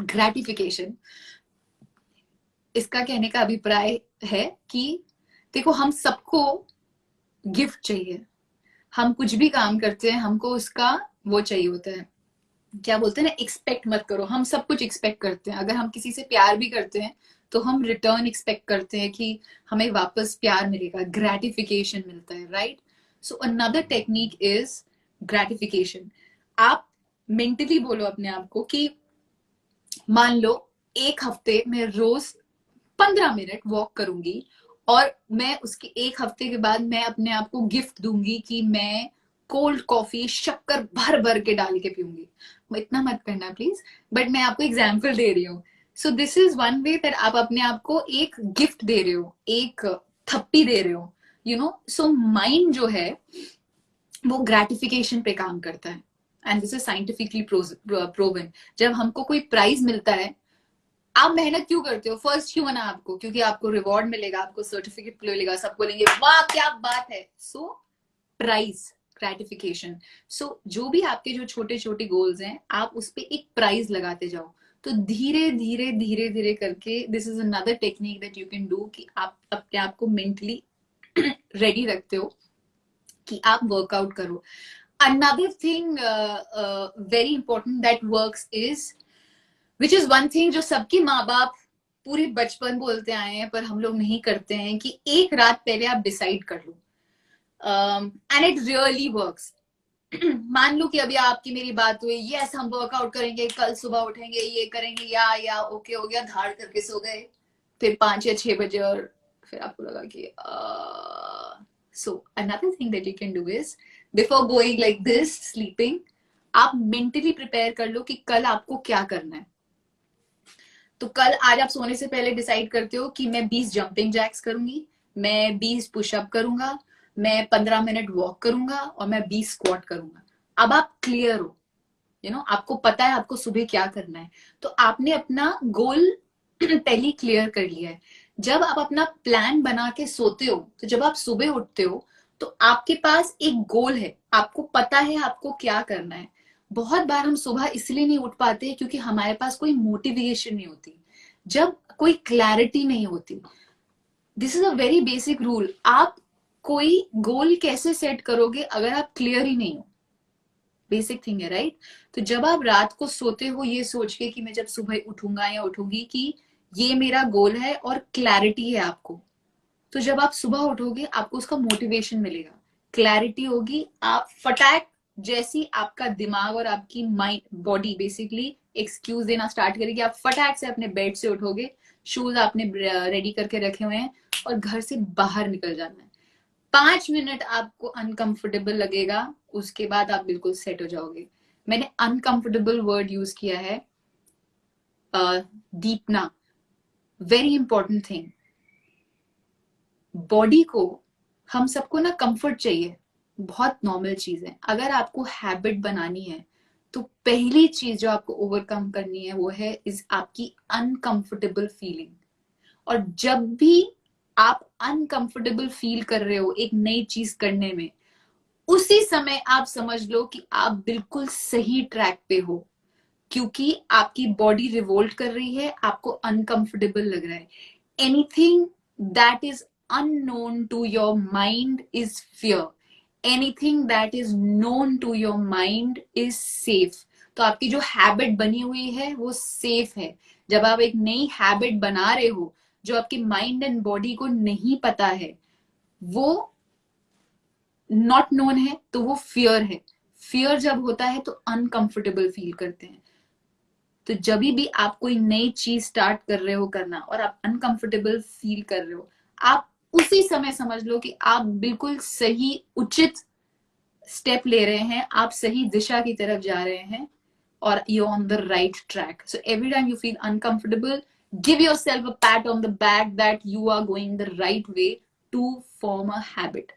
ग्रेटिफिकेशन, इसका कहने का अभिप्राय है कि देखो हम सबको गिफ्ट चाहिए, हम कुछ भी काम करते हैं हमको उसका वो चाहिए होता है, क्या बोलते हैं ना, एक्सपेक्ट मत करो। हम सब कुछ एक्सपेक्ट करते हैं, अगर हम किसी से प्यार भी करते हैं तो हम रिटर्न एक्सपेक्ट करते हैं कि हमें वापस प्यार मिलेगा, ग्रेटिफिकेशन मिलता है, right? So another technique is gratification. आप मेंटली बोलो अपने आप को कि मान लो 1 हफ्ते में रोज 15 मिनट वॉक करूंगी और मैं उसके 1 हफ्ते के बाद मैं अपने आप को गिफ्ट दूंगी कि मैं कोल्ड कॉफी शक्कर भर भर के डाल के पीऊंगी। इतना मत करना प्लीज, बट मैं आपको एग्जाम्पल दे रही हूँ। सो this is one way that आप अपने आप को एक गिफ्ट दे रहे हो, एक थप्पी दे रहे हो, यू नो। सो माइंड जो है वो ग्रेटिफिकेशन पे काम करता है and this is scientifically proven. जब हमको कोई प्राइज मिलता है, आप मेहनत क्यों करते हो? फर्स्ट क्यों बना आपको? क्योंकि आपको रिवॉर्ड मिलेगा, आपको सर्टिफिकेट मिलेगा, सब बोलेंगे वाह क्या बात है। सो प्राइज, ग्रेटिफिकेशन। सो जो भी आपके जो छोटे छोटे गोल्स हैं, आप उस पर एक प्राइज लगाते जाओ। तो धीरे धीरे धीरे धीरे करके this is another technique that you can do कि आप अपने आप को मेंटली रेडी रखते हो कि आप वर्कआउट करो। Another thing very important that works is, which is one thing जो सबके माँ बाप पूरे बचपन बोलते आए हैं पर हम लोग नहीं करते हैं, कि एक रात पहले आप डिसाइड कर लो एंड इट रियली वर्क्स। मान लो कि अभी आपकी मेरी बात हुई, यस हम वर्कआउट करेंगे, कल सुबह उठेंगे, ये करेंगे, या ओके हो गया, धाड़ करके सो गए, फिर 5 या 6 बजे और फिर आपको लगा कि सो another thing that you can do is before going like this sleeping, आप मेंटली प्रिपेयर कर लो कि कल आपको क्या करना है। तो कल आज आप सोने से पहले डिसाइड करते हो कि मैं 20 जंपिंग जैक्स करूंगी, मैं 20 पुशअप करूंगा, मैं 15 मिनट वॉक करूंगा और मैं 20 स्क्वाट करूंगा। अब आप क्लियर हो, यू नो, आपको पता है आपको सुबह क्या करना है। तो आपने अपना गोल पहले क्लियर कर लिया है। जब आप अपना प्लान बना के सोते हो, तो जब आप सुबह उठते हो तो आपके पास एक गोल है, आपको पता है आपको क्या करना है। बहुत बार हम सुबह इसलिए नहीं उठ पाते क्योंकि हमारे पास कोई मोटिवेशन नहीं होती, जब कोई क्लैरिटी नहीं होती। This is a very basic rule. आप कोई गोल कैसे सेट करोगे अगर आप क्लियर ही नहीं हो? बेसिक थिंग है, राइट? तो जब आप रात को सोते हो ये सोच के कि मैं जब सुबह उठूंगा या उठूंगी कि ये मेरा गोल है और क्लैरिटी है आपको, तो जब आप सुबह उठोगे आपको उसका मोटिवेशन मिलेगा, क्लैरिटी होगी, आप फटाक जैसी आपका दिमाग और आपकी माइंड बॉडी बेसिकली एक्सक्यूज देना स्टार्ट करेगी, आप फटाक से अपने बेड से उठोगे, शूज आपने रेडी करके रखे हुए हैं और घर से बाहर निकल जाना है। 5 मिनट आपको अनकंफर्टेबल लगेगा, उसके बाद आप बिल्कुल सेट हो जाओगे। मैंने अनकंफर्टेबल वर्ड यूज किया है, दीपना, वेरी इंपॉर्टेंट थिंग। बॉडी को, हम सबको ना कंफर्ट चाहिए, बहुत नॉर्मल चीज है। अगर आपको हैबिट बनानी है तो पहली चीज जो आपको ओवरकम करनी है वो है इस आपकी अनकंफर्टेबल फीलिंग। और जब भी आप अनकंफर्टेबल फील कर रहे हो एक नई चीज करने में, उसी समय आप समझ लो कि आप बिल्कुल सही ट्रैक पे हो, क्योंकि आपकी बॉडी रिवोल्ट कर रही है, आपको अनकंफर्टेबल लग रहा है। Anything that is unknown to your mind is fear. Anything that is known to your mind is safe. तो आपकी जो हैबिट बनी हुई है वो सेफ है। जब आप एक नई हैबिट बना रहे हो जो आपके माइंड एंड बॉडी को नहीं पता है, वो नॉट नोन है, तो वो फियर है। फियर जब होता है तो अनकंफर्टेबल फील करते हैं। तो जब भी आप कोई नई चीज स्टार्ट कर रहे हो करना और आप अनकंफर्टेबल फील कर रहे हो, आप उसी समय समझ लो कि आप बिल्कुल सही उचित स्टेप ले रहे हैं, आप सही दिशा की तरफ जा रहे हैं और you on the right track. So every time you feel uncomfortable, give yourself a pat on the back that you are going the right way to form a habit.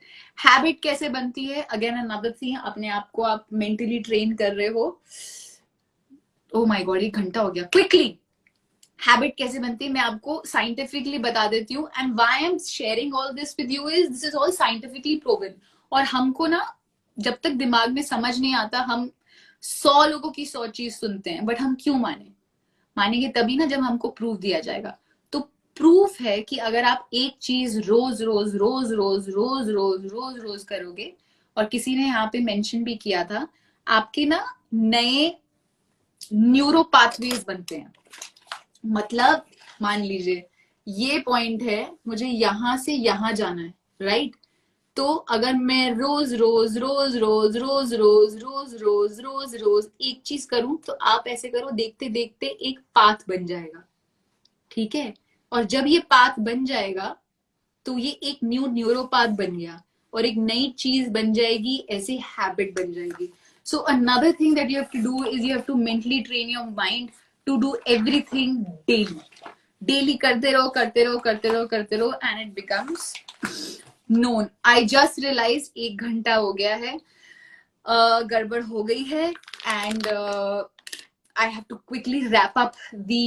Habit कैसे बनती है? Again another thing, अपने आप को आप mentally train कर रहे हो. Oh my God, 1 घंटा हो गया. Quickly, habit कैसे बनती है मैं आपको scientifically बता देती हूँ. And why I'm sharing all this with you is this is all scientifically proven. और हमको ना जब तक दिमाग में समझ नहीं आता, हम 100 लोगों की 100 चीज सुनते हैं, बट हम क्यों मानेंगे तभी ना जब हमको प्रूफ दिया जाएगा. तो प्रूफ है कि अगर आप एक चीज रोज रोज रोज रोज रोज रोज रोज रोज करोगे, और किसी ने यहाँ पे मेंशन भी किया था, आपके ना नए न्यूरो पाथवेज बनते हैं. मतलब मान लीजिए ये पॉइंट है, मुझे यहां से यहां जाना है, राइट? तो अगर मैं रोज रोज रोज रोज रोज रोज रोज रोज रोज रोज एक चीज करूं, तो आप ऐसे करो, देखते देखते एक पाथ बन जाएगा. ठीक है? और जब ये पाथ बन जाएगा तो ये एक न्यूरो पाथ बन गया और एक नई चीज बन जाएगी, ऐसे हैबिट बन जाएगी. So another thing that you have to do is you have to mentally train your mind to do everything daily. करते रहो करते रहो करते रहो करते रहो and it becomes known. I just realized 1 घंटा हो गया है, गड़बड़ हो गई है, and I have to quickly wrap up the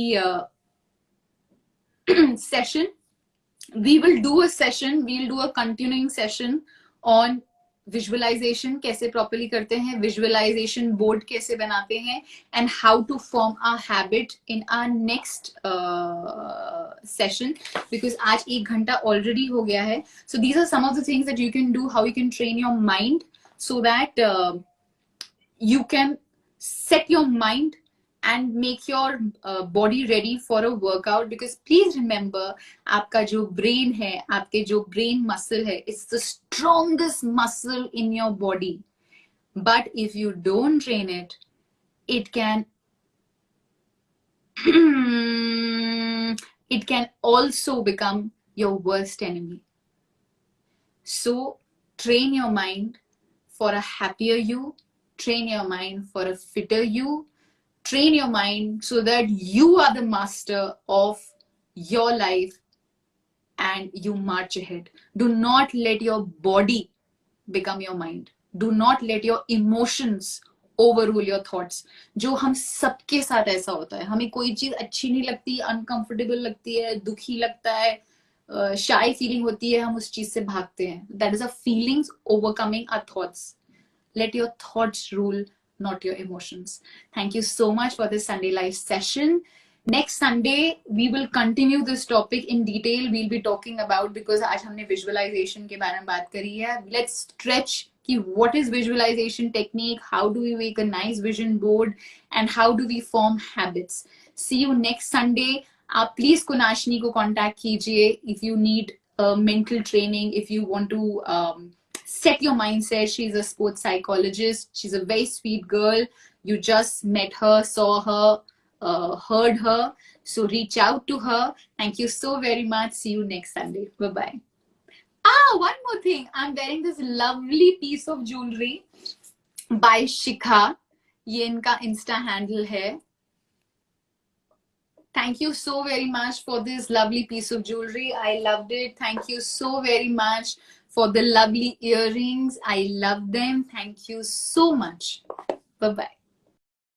session. We will do a continuing session on visualization, कैसे properly करते हैं, visualization board कैसे बनाते हैं, and how to form a habit in our next session, because आज 1 घंटा already हो गया है. So these are some of the things that you can do, how you can train your mind so that you can set your mind and make your body ready for a workout. Because please remember, आपका जो brain है, आपके जो brain muscle है, it's the strongest muscle in your body. But if you don't train it, it can it can also become your worst enemy. So train your mind for a happier you, train your mind for a fitter you, train your mind so that you are the master of your life and you march ahead. Do not let your body become your mind. Do not let your emotions overrule your thoughts. जो हम सबके साथ ऐसा होता है, हमें कोई चीज अच्छी नहीं लगती, अनकंफर्टेबल लगती है, दुखी लगता है, शाई फीलिंग होती है, हम उस चीज से भागते हैं. That is a feelings overcoming our thoughts. Let your thoughts rule, not your emotions. Thank you so much for this Sunday live session. Next Sunday we will continue this topic in detail. We'll be talking about, because आज हमने visualization के बारे में बात करी है, let's stretch कि what is visualization technique, how do we make a nice vision board, and how do we form habits. See you next Sunday. आप please कुनाशनी को contact कीजिए if you need mental training, if you want to set your mindset. She's a sports psychologist. She's a very sweet girl. You just met her, saw her, heard her. So reach out to her. Thank you so very much. See you next Sunday. Bye-bye. One more thing. I'm wearing this lovely piece of jewelry by Shikha. ये इनका Insta handle है. Thank you so very much for this lovely piece of jewelry. I loved it. Thank you so very much for the lovely earrings. I love them. Thank you so much. Bye-bye.